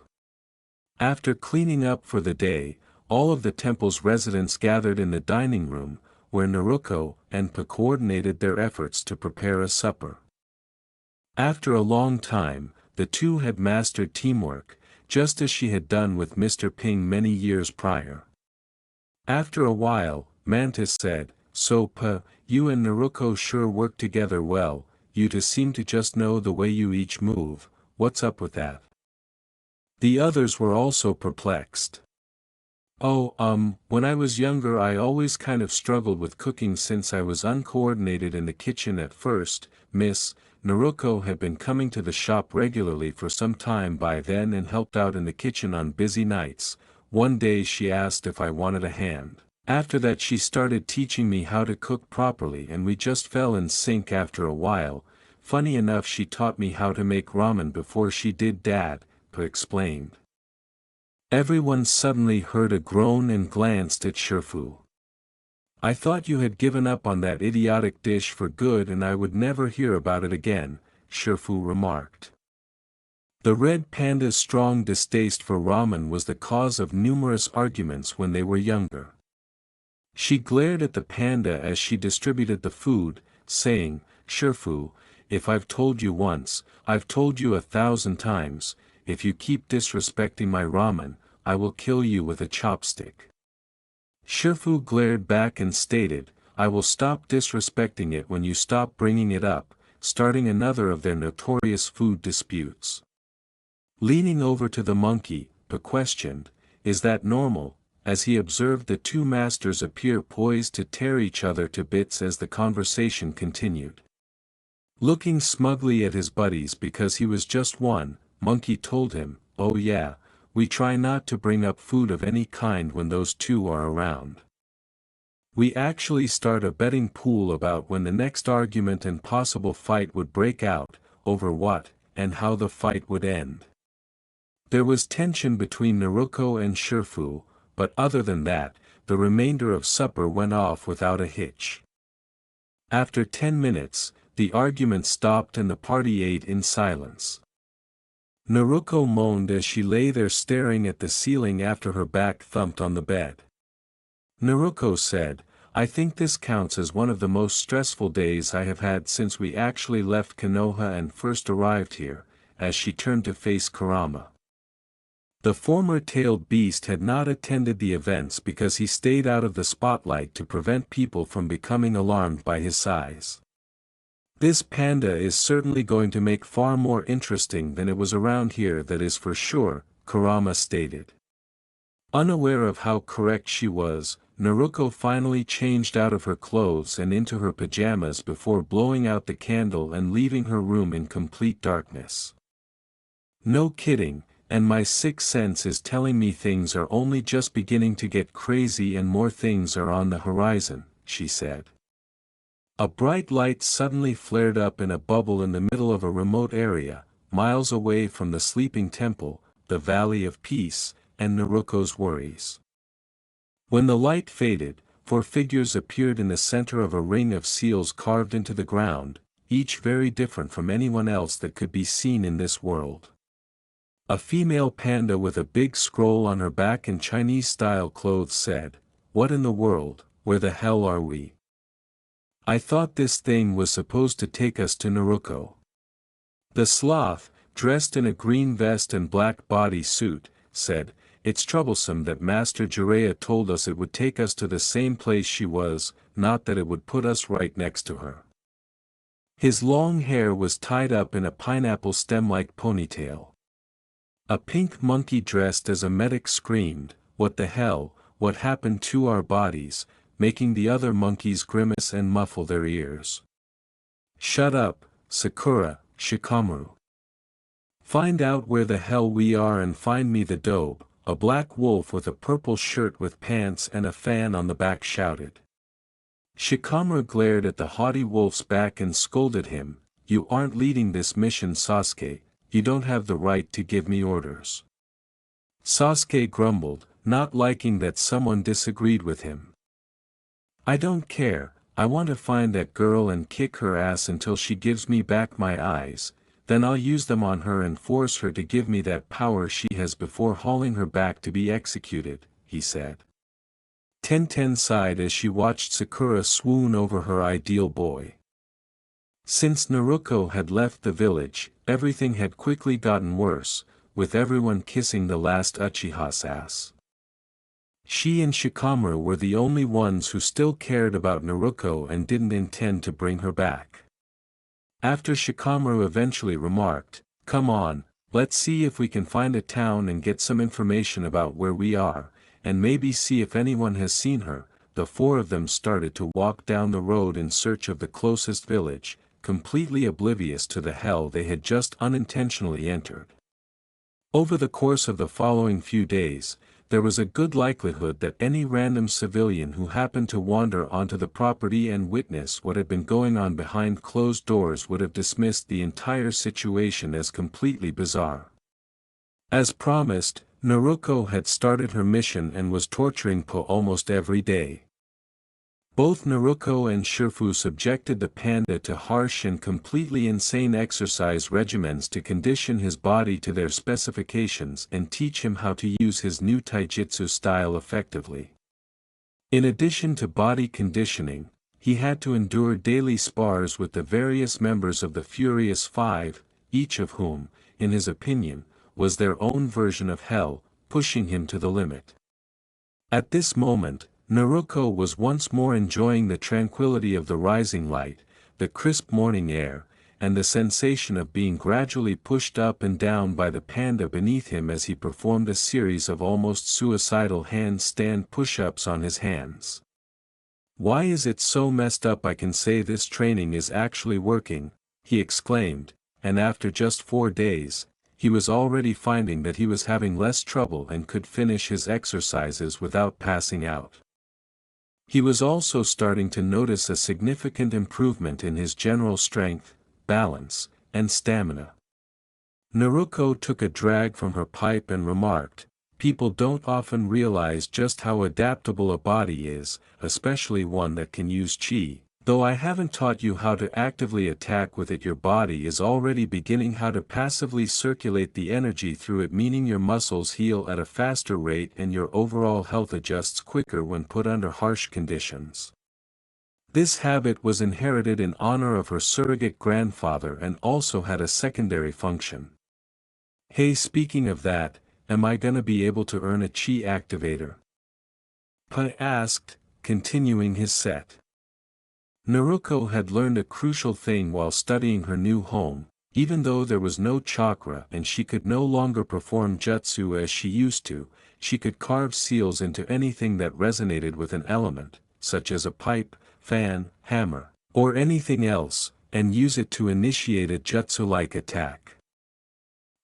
After cleaning up for the day, all of the temple's residents gathered in the dining room, where Naruto and Pa coordinated their efforts to prepare a supper. After a long time, the two had mastered teamwork, just as she had done with Mr. Ping many years prior. After a while, Mantis said, "So you and Naruto sure work together well, you two seem to just know the way you each move, what's up with that?" The others were also perplexed. "Oh, when I was younger I always kind of struggled with cooking since I was uncoordinated in the kitchen at first, Miss." Naruto had been coming to the shop regularly for some time by then and helped out in the kitchen on busy nights. One day she asked if I wanted a hand. After that she started teaching me how to cook properly and we just fell in sync after a while. Funny enough, she taught me how to make ramen before she did, Dad, explained. Everyone suddenly heard a groan and glanced at Shifu. "I thought you had given up on that idiotic dish for good and I would never hear about it again," Shifu remarked. The red panda's strong distaste for ramen was the cause of numerous arguments when they were younger. She glared at the panda as she distributed the food, saying, "Shifu, if I've told you once, I've told you 1,000 times, if you keep disrespecting my ramen, I will kill you with a chopstick." Shifu glared back and stated, "I will stop disrespecting it when you stop bringing it up," starting another of their notorious food disputes. Leaning over to the monkey, he questioned, "Is that normal?" as he observed the two masters appear poised to tear each other to bits as the conversation continued. Looking smugly at his buddies because he was just one, Monkey told him, "Oh yeah, we try not to bring up food of any kind when those two are around. We actually start a betting pool about when the next argument and possible fight would break out, over what, and how the fight would end." There was tension between Naruto and Shifu, but other than that, the remainder of supper went off without a hitch. After 10 minutes, the argument stopped and the party ate in silence. Naruto moaned as she lay there staring at the ceiling after her back thumped on the bed. Naruto said, "I think this counts as one of the most stressful days I have had since we actually left Konoha and first arrived here," as she turned to face Kurama. The former tailed beast had not attended the events because he stayed out of the spotlight to prevent people from becoming alarmed by his size. "This panda is certainly going to make far more interesting than it was around here, that is for sure," Kurama stated. Unaware of how correct she was, Naruto finally changed out of her clothes and into her pajamas before blowing out the candle and leaving her room in complete darkness. "No kidding, and my sixth sense is telling me things are only just beginning to get crazy and more things are on the horizon," she said. A bright light suddenly flared up in a bubble in the middle of a remote area, miles away from the sleeping temple, the Valley of Peace, and Naruto's worries. When the light faded, 4 figures appeared in the center of a ring of seals carved into the ground, each very different from anyone else that could be seen in this world. A female panda with a big scroll on her back in Chinese-style clothes said, "What in the world, where the hell are we? I thought this thing was supposed to take us to Naruto." The sloth, dressed in a green vest and black body suit, said, "It's troublesome that Master Jiraiya told us it would take us to the same place she was, not that it would put us right next to her." His long hair was tied up in a pineapple stem-like ponytail. A pink monkey dressed as a medic screamed, "What the hell, what happened to our bodies?" making the other monkeys grimace and muffle their ears. "Shut up, Sakura, Shikamaru. Find out where the hell we are and find me the dobe," a black wolf with a purple shirt with pants and a fan on the back shouted. Shikamaru glared at the haughty wolf's back and scolded him, "You aren't leading this mission, Sasuke, you don't have the right to give me orders." Sasuke grumbled, not liking that someone disagreed with him. "I don't care, I want to find that girl and kick her ass until she gives me back my eyes, then I'll use them on her and force her to give me that power she has before hauling her back to be executed," he said. Tenten sighed as she watched Sakura swoon over her ideal boy. Since Naruto had left the village, everything had quickly gotten worse, with everyone kissing the last Uchiha's ass. She and Shikamaru were the only ones who still cared about Naruto and didn't intend to bring her back. After Shikamaru eventually remarked, "Come on, let's see if we can find a town and get some information about where we are, and maybe see if anyone has seen her," the four of them started to walk down the road in search of the closest village, completely oblivious to the hell they had just unintentionally entered. Over the course of the following few days, there was a good likelihood that any random civilian who happened to wander onto the property and witness what had been going on behind closed doors would have dismissed the entire situation as completely bizarre. As promised, Naruto had started her mission and was torturing Po almost every day. Both Naruto and Shifu subjected the panda to harsh and completely insane exercise regimens to condition his body to their specifications and teach him how to use his new taijutsu style effectively. In addition to body conditioning, he had to endure daily spars with the various members of the Furious Five, each of whom, in his opinion, was their own version of hell, pushing him to the limit. At this moment, Naruto was once more enjoying the tranquility of the rising light, the crisp morning air, and the sensation of being gradually pushed up and down by the panda beneath him as he performed a series of almost suicidal handstand push-ups on his hands. "Why is it so messed up I can say this training is actually working," he exclaimed, and after just 4 days, he was already finding that he was having less trouble and could finish his exercises without passing out. He was also starting to notice a significant improvement in his general strength, balance, and stamina. Naruto took a drag from her pipe and remarked, "People don't often realize just how adaptable a body is, especially one that can use chi. Though I haven't taught you how to actively attack with it, your body is already beginning how to passively circulate the energy through it, meaning your muscles heal at a faster rate and your overall health adjusts quicker when put under harsh conditions." This habit was inherited in honor of her surrogate grandfather and also had a secondary function. "Hey, speaking of that, am I gonna be able to earn a chi activator?" Pai asked, continuing his set. Naruto had learned a crucial thing while studying her new home. Even though there was no chakra and she could no longer perform jutsu as she used to, she could carve seals into anything that resonated with an element, such as a pipe, fan, hammer, or anything else, and use it to initiate a jutsu-like attack.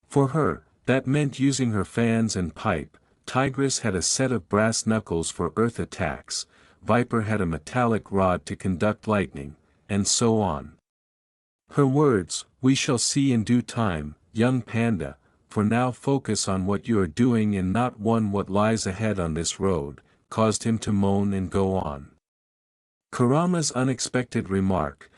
For her, that meant using her fans and pipe. Tigress had a set of brass knuckles for earth attacks, Viper had a metallic rod to conduct lightning, and so on. Her words, "We shall see in due time, young panda, for now focus on what you are doing and not what lies ahead on this road," caused him to moan and go on. Kurama's unexpected remark,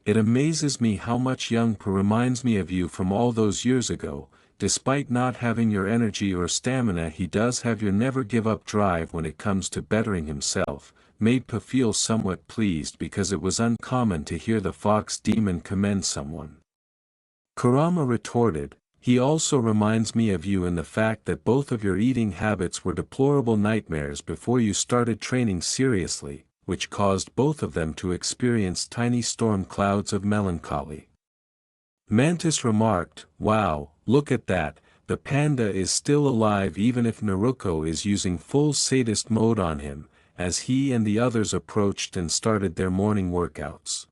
"It amazes me how much young Pa reminds me of you from all those years ago. Despite not having your energy or stamina, he does have your never-give-up drive when it comes to bettering himself," made Pa feel somewhat pleased because it was uncommon to hear the fox demon commend someone. Kurama retorted, "He also reminds me of you in the fact that both of your eating habits were deplorable nightmares before you started training seriously, which caused both of them to experience tiny storm clouds of melancholy." Mantis remarked, "Wow, look at that, the panda is still alive even if Naruto is using full sadist mode on him," as he and the others approached and started their morning workouts.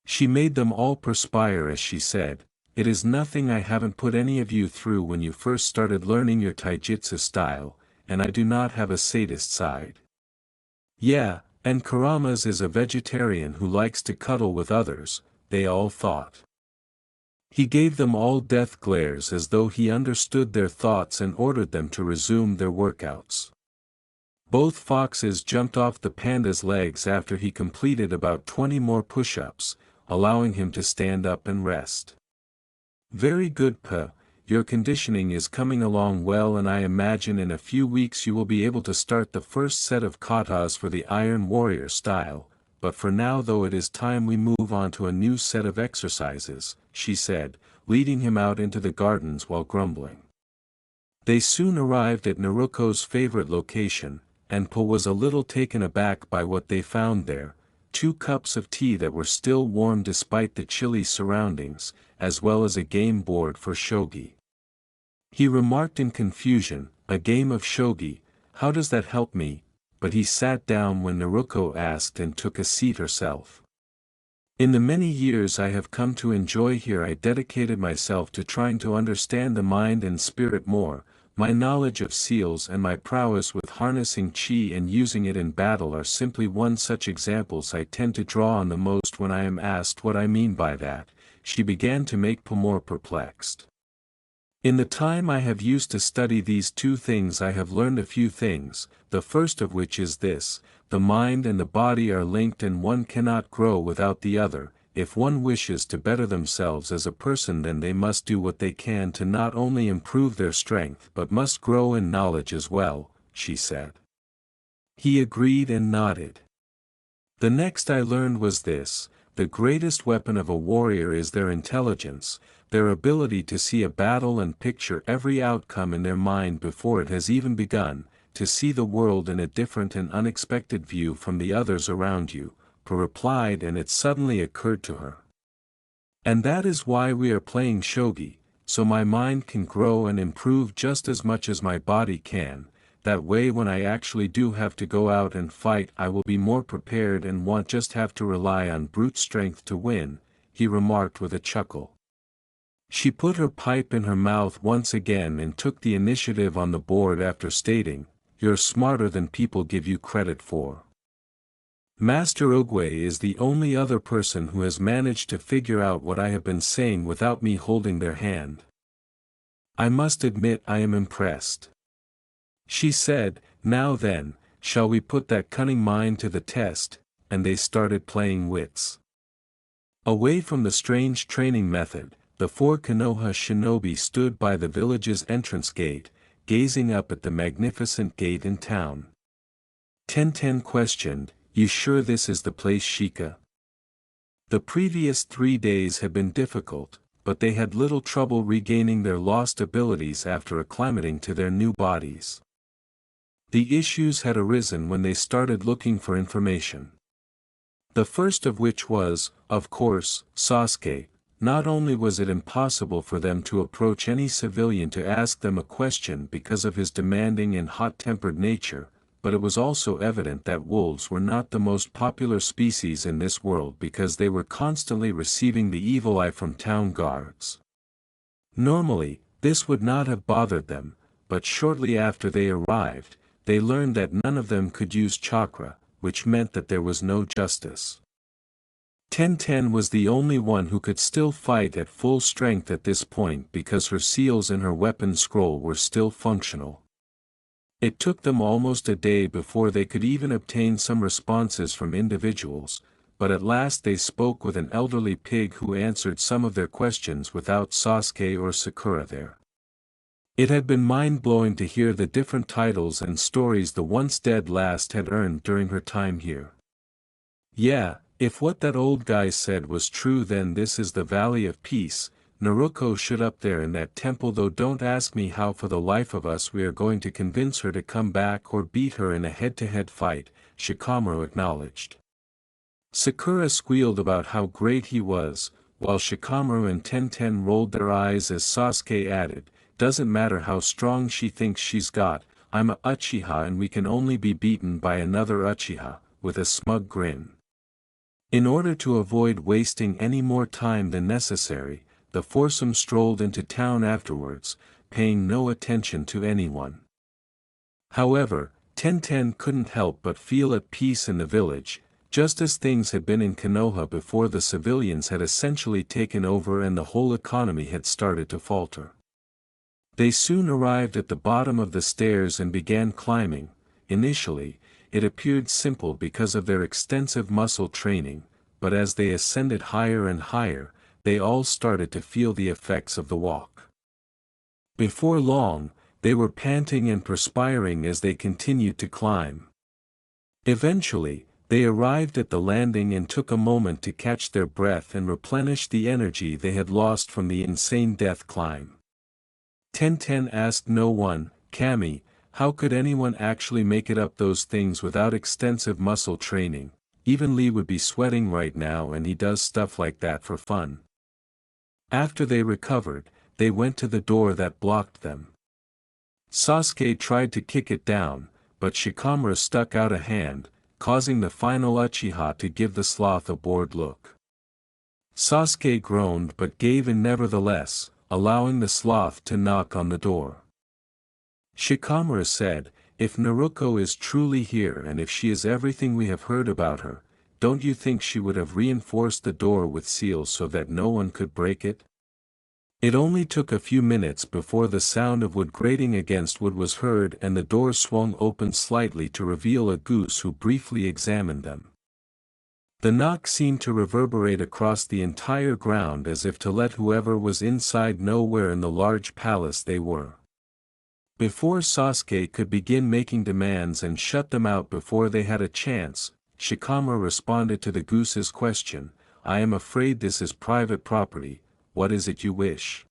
She made them all perspire as she said, "It is nothing I haven't put any of you through when you first started learning your taijutsu style, and I do not have a sadist side." Yeah, and Kurama's is a vegetarian who likes to cuddle with others, they all thought. He gave them all death glares as though he understood their thoughts and ordered them to resume their workouts. Both foxes jumped off the panda's legs after he completed about 20 more push-ups, allowing him to stand up and rest. "Very good, Pa, your conditioning is coming along well, and I imagine in a few weeks you will be able to start the first set of katas for the Iron Warrior style," but for now though it is time we move on to a new set of exercises," she said, leading him out into the gardens while grumbling. They soon arrived at Naruto's favorite location, and Po was a little taken aback by what they found there: 2 cups of tea that were still warm despite the chilly surroundings, as well as a game board for shogi. He remarked in confusion, "A game of shogi, how does that help me?" But he sat down when Naruto asked and took a seat herself. "In the many years I have come to enjoy here, I dedicated myself to trying to understand the mind and spirit more. My knowledge of seals and my prowess with harnessing chi and using it in battle are simply one such examples I tend to draw on the most when I am asked what I mean by that." She began to make Po more perplexed. "In the time I have used to study these 2 things I have learned a few things, the first of which is this: the mind and the body are linked and one cannot grow without the other. If one wishes to better themselves as a person, then they must do what they can to not only improve their strength but must grow in knowledge as well," she said. He agreed and nodded. "The next I learned was this: the greatest weapon of a warrior is their intelligence, their ability to see a battle and picture every outcome in their mind before it has even begun, to see the world in a different and unexpected view from the others around you," Po replied, and it suddenly occurred to her. "And that is why we are playing shogi, so my mind can grow and improve just as much as my body can. That way when I actually do have to go out and fight I will be more prepared and won't just have to rely on brute strength to win," he remarked with a chuckle. She put her pipe in her mouth once again and took the initiative on the board after stating, "You're smarter than people give you credit for. Master Ogwe is the only other person who has managed to figure out what I have been saying without me holding their hand. I must admit I am impressed." She said, "Now then, shall we put that cunning mind to the test?" And they started playing wits. Away from the strange training method, the 4 Konoha shinobi stood by the village's entrance gate, gazing up at the magnificent gate in town. Tenten questioned, "You sure this is the place, Shika?" The previous 3 days had been difficult, but they had little trouble regaining their lost abilities after acclimating to their new bodies. The issues had arisen when they started looking for information. The first of which was, of course, Sasuke. Not only was it impossible for them to approach any civilian to ask them a question because of his demanding and hot-tempered nature, but it was also evident that wolves were not the most popular species in this world because they were constantly receiving the evil eye from town guards. Normally, this would not have bothered them, but shortly after they arrived, they learned that none of them could use chakra, which meant that there was no justice. Tenten was the only one who could still fight at full strength at this point because her seals in her weapon scroll were still functional. It took them almost a day before they could even obtain some responses from individuals, but at last they spoke with an elderly pig who answered some of their questions without Sasuke or Sakura there. It had been mind-blowing to hear the different titles and stories the once dead last had earned during her time here. "Yeah, if what that old guy said was true, then this is the Valley of Peace. Naruto should up there in that temple, though don't ask me how for the life of us we are going to convince her to come back or beat her in a head-to-head fight," Shikamaru acknowledged. Sakura squealed about how great he was, while Shikamaru and Tenten rolled their eyes as Sasuke added, "Doesn't matter how strong she thinks she's got, I'm a Uchiha and we can only be beaten by another Uchiha," with a smug grin. In order to avoid wasting any more time than necessary, the foursome strolled into town afterwards, paying no attention to anyone. However, Tenten couldn't help but feel at peace in the village, just as things had been in Konoha before the civilians had essentially taken over and the whole economy had started to falter. They soon arrived at the bottom of the stairs and began climbing. Initially, it appeared simple because of their extensive muscle training, but as they ascended higher and higher, they all started to feel the effects of the walk. Before long, they were panting and perspiring as they continued to climb. Eventually, They arrived at the landing and took a moment to catch their breath and replenish the energy they had lost from the insane death climb. Tenten asked no one, Cammy, how could anyone actually make it up those things without extensive muscle training? Even Lee would be sweating right now, and he does stuff like that for fun. After they recovered, they went to the door that blocked them. Sasuke tried to kick it down, but Shikamaru stuck out a hand, causing the final Uchiha to give the sloth a bored look. Sasuke groaned but gave in nevertheless, allowing the sloth to knock on the door. Shikamaru said, if Naruto is truly here and if she is everything we have heard about her, don't you think she would have reinforced the door with seals so that no one could break it? It only took a few minutes before the sound of wood grating against wood was heard and the door swung open slightly to reveal a goose who briefly examined them. The knock seemed to reverberate across the entire ground as if to let whoever was inside know where in the large palace they were. Before Sasuke could begin making demands and shut them out before they had a chance, Shikamaru responded to the goose's question, I am afraid this is private property, what is it you wish?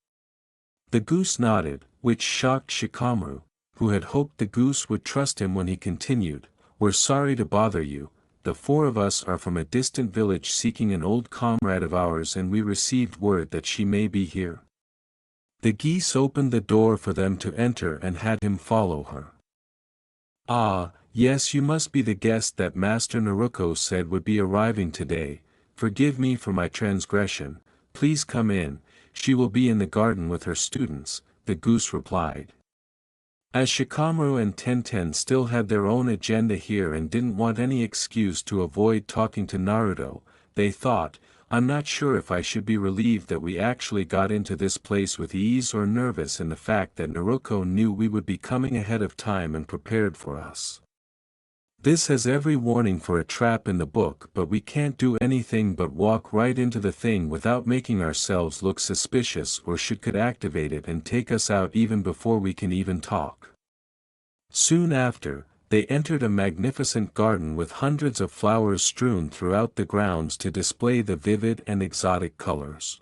The goose nodded, which shocked Shikamaru, who had hoped the goose would trust him when he continued, we're sorry to bother you, the four of us are from a distant village seeking an old comrade of ours and we received word that she may be here. The geese opened the door for them to enter and had him follow her. Ah, yes, you must be the guest that Master Naruto said would be arriving today, forgive me for my transgression, please come in, she will be in the garden with her students, the goose replied. As Shikamaru and Tenten still had their own agenda here and didn't want any excuse to avoid talking to Naruto, they thought, I'm not sure if I should be relieved that we actually got into this place with ease or nervous in the fact that Naruto knew we would be coming ahead of time and prepared for us. This has every warning for a trap in the book, but we can't do anything but walk right into the thing without making ourselves look suspicious, or should could activate it and take us out even before we can even talk. Soon after, they entered a magnificent garden with hundreds of flowers strewn throughout the grounds to display the vivid and exotic colors.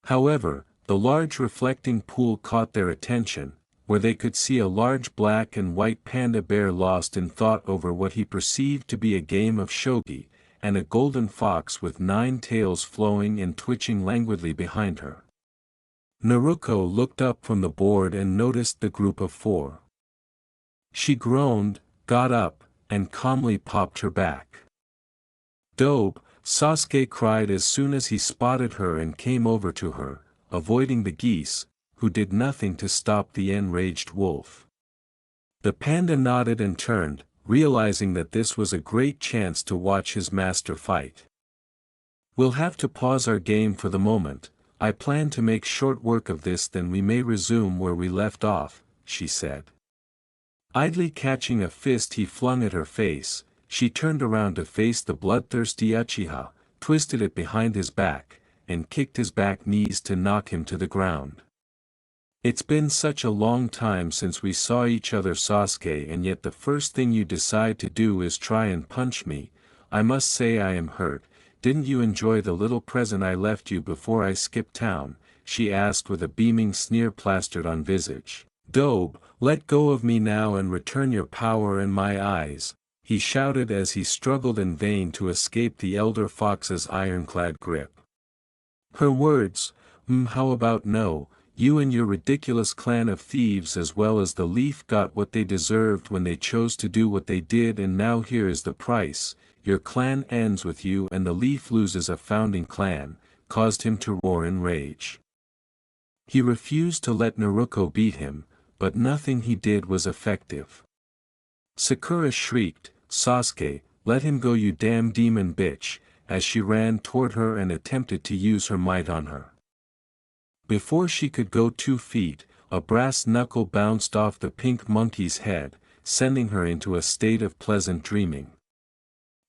However, the large reflecting pool caught their attention, where they could see a large black and white panda bear lost in thought over what he perceived to be a game of shogi, and a golden fox with 9 tails flowing and twitching languidly behind her. Naruto looked up from the board and noticed the group of 4. She groaned, got up, and calmly popped her back. Dope, Sasuke cried as soon as he spotted her and came over to her, avoiding the geese, who did nothing to stop the enraged wolf. The panda nodded and turned, realizing that this was a great chance to watch his master fight. We'll have to pause our game for the moment, I plan to make short work of this, then we may resume where we left off, she said. Idly catching a fist he flung at her face, she turned around to face the bloodthirsty Uchiha, twisted it behind his back, and kicked his back knees to knock him to the ground. It's been such a long time since we saw each other, Sasuke, and yet the first thing you decide to do is try and punch me. I must say I am hurt. Didn't you enjoy the little present I left you before I skipped town? She asked with a beaming sneer plastered on visage. Dobe, let go of me now and return your power in my eyes, he shouted as he struggled in vain to escape the elder fox's ironclad grip. Her words, how about no, you and your ridiculous clan of thieves as well as the Leaf got what they deserved when they chose to do what they did, and now here is the price, your clan ends with you and the Leaf loses a founding clan, caused him to roar in rage. He refused to let Naruto beat him, but nothing he did was effective. Sakura shrieked, Sasuke, let him go, you damn demon bitch, as she ran toward her and attempted to use her might on her. Before she could go 2 feet, a brass knuckle bounced off the pink monkey's head, sending her into a state of pleasant dreaming.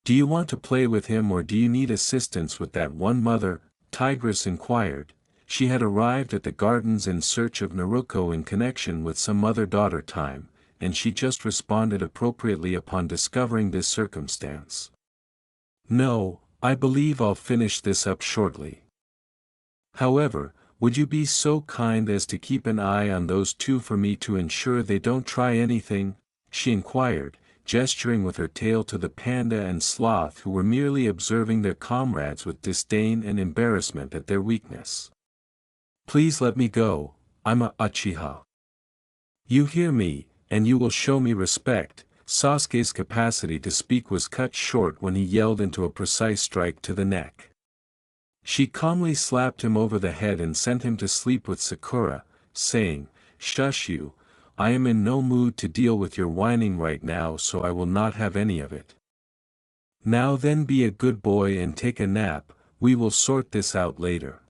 Do you want to play with him or do you need assistance with that one, mother? Tigress inquired. She had arrived at the gardens in search of Naruto in connection with some mother-daughter time, and she just responded appropriately upon discovering this circumstance. No, I believe I'll finish this up shortly. However, would you be so kind as to keep an eye on those two for me to ensure they don't try anything? She inquired, gesturing with her tail to the panda and sloth who were merely observing their comrades with disdain and embarrassment at their weakness. Please let me go, I'm a Uchiha. You hear me, and you will show me respect. Sasuke's capacity to speak was cut short when he yelled into a precise strike to the neck. She calmly slapped him over the head and sent him to sleep with Sakura, saying, "Shush you, I am in no mood to deal with your whining right now, so I will not have any of it. Now then, be a good boy and take a nap, we will sort this out later."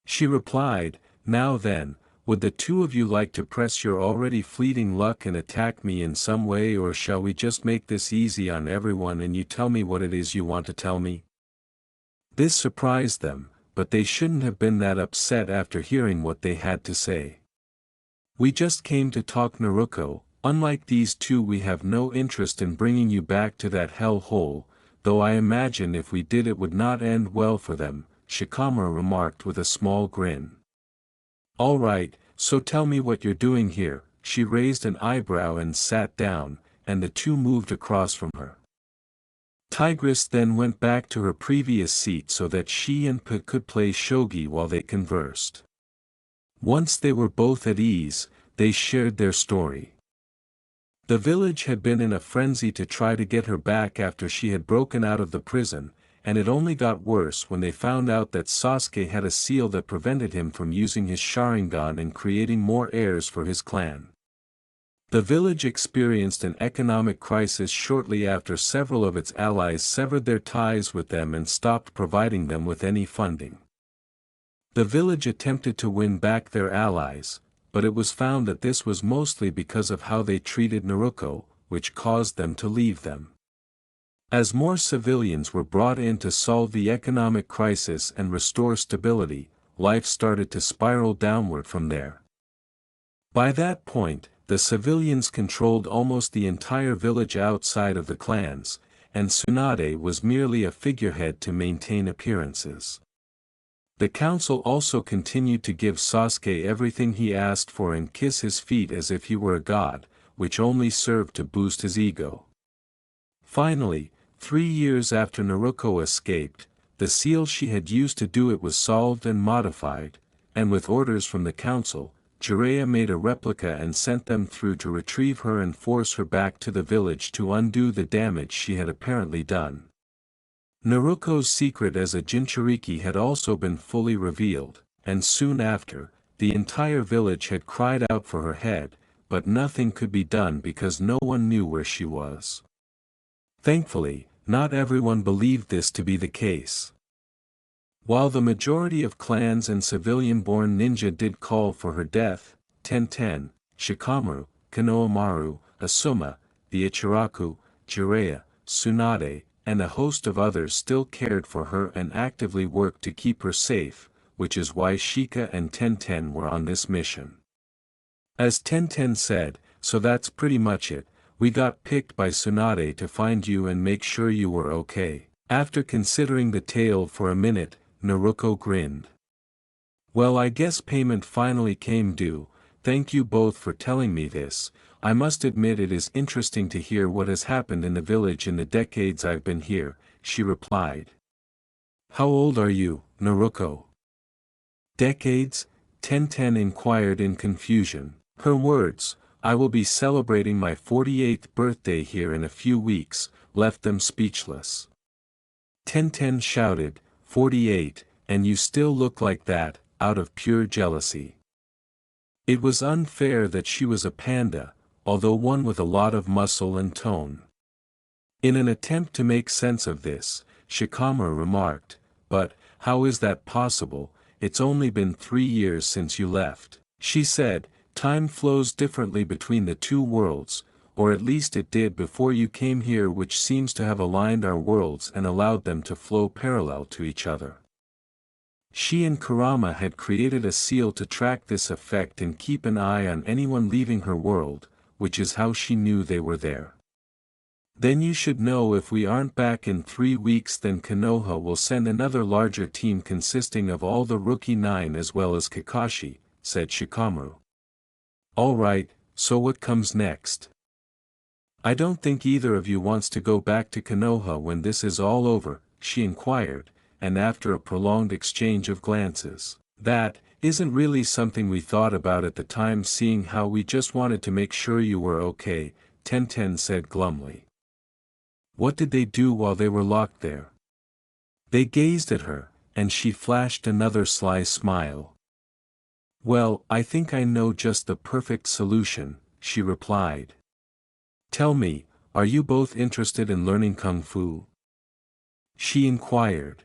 She replied, "Now then, would the two of you like to press your already fleeting luck and attack me in some way, or shall we just make this easy on everyone and you tell me what it is you want to tell me?" This surprised them, but they shouldn't have been that upset after hearing what they had to say. "We just came to talk Naruto. Unlike these two, we have no interest in bringing you back to that hell hole, though I imagine if we did it would not end well for them," Shikamaru remarked with a small grin. "All right, so tell me what you're doing here." She raised an eyebrow and sat down, and the two moved across from her. Tigress then went back to her previous seat so that she and P could play shogi while they conversed. Once they were both at ease, they shared their story. The village had been in a frenzy to try to get her back after she had broken out of the prison, and it only got worse when they found out that Sasuke had a seal that prevented him from using his Sharingan and creating more heirs for his clan. The village experienced an economic crisis shortly after several of its allies severed their ties with them and stopped providing them with any funding. The village attempted to win back their allies, but it was found that this was mostly because of how they treated Naruto, which caused them to leave them. As more civilians were brought in to solve the economic crisis and restore stability, life started to spiral downward from there. By that point, the civilians controlled almost the entire village outside of the clans, and Tsunade was merely a figurehead to maintain appearances. The council also continued to give Sasuke everything he asked for and kiss his feet as if he were a god, which only served to boost his ego. Finally, 3 years after Naruto escaped, the seal she had used to do it was solved and modified, and with orders from the council, Jiraiya made a replica and sent them through to retrieve her and force her back to the village to undo the damage she had apparently done. Naruto's secret as a Jinchuriki had also been fully revealed, and soon after, the entire village had cried out for her head, but nothing could be done because no one knew where she was. Thankfully, not everyone believed this to be the case. While the majority of clans and civilian-born ninja did call for her death, Tenten, Shikamaru, Konohamaru, Asuma, the Ichiraku, Jiraiya, Tsunade, and a host of others still cared for her and actively worked to keep her safe, which is why Shika and Tenten were on this mission. As Tenten said, "So that's pretty much it, we got picked by Tsunade to find you and make sure you were okay." After considering the tale for a minute, Naruto grinned. "Well, I guess payment finally came due. Thank you both for telling me this. I must admit it is interesting to hear what has happened in the village in the decades I've been here," she replied. "How old are you, Naruto?" "Decades?" Tenten inquired in confusion. Her words, "I will be celebrating my 48th birthday here in a few weeks," left them speechless. Tenten shouted, 48, and you still look like that," out of pure jealousy. It was unfair that she was a panda, although one with a lot of muscle and tone. In an attempt to make sense of this, Shikamaru remarked, "But, how is that possible? It's only been 3 years since you left." She said, "Time flows differently between the two worlds, or at least it did before you came here, which seems to have aligned our worlds and allowed them to flow parallel to each other." She and Kurama had created a seal to track this effect and keep an eye on anyone leaving her world, which is how she knew they were there. Then you should know if we aren't back in 3 weeks then Konoha will send another larger team consisting of all the rookie 9 as well as Kakashi, said Shikamaru. Alright, so what comes next? I don't think either of you wants to go back to Konoha when this is all over, she inquired, and after a prolonged exchange of glances, that isn't really something we thought about at the time seeing how we just wanted to make sure you were okay, Tenten said glumly. What did they do while they were locked there? They gazed at her, and she flashed another sly smile. Well, I think I know just the perfect solution, she replied. Tell me, are you both interested in learning Kung Fu? She inquired.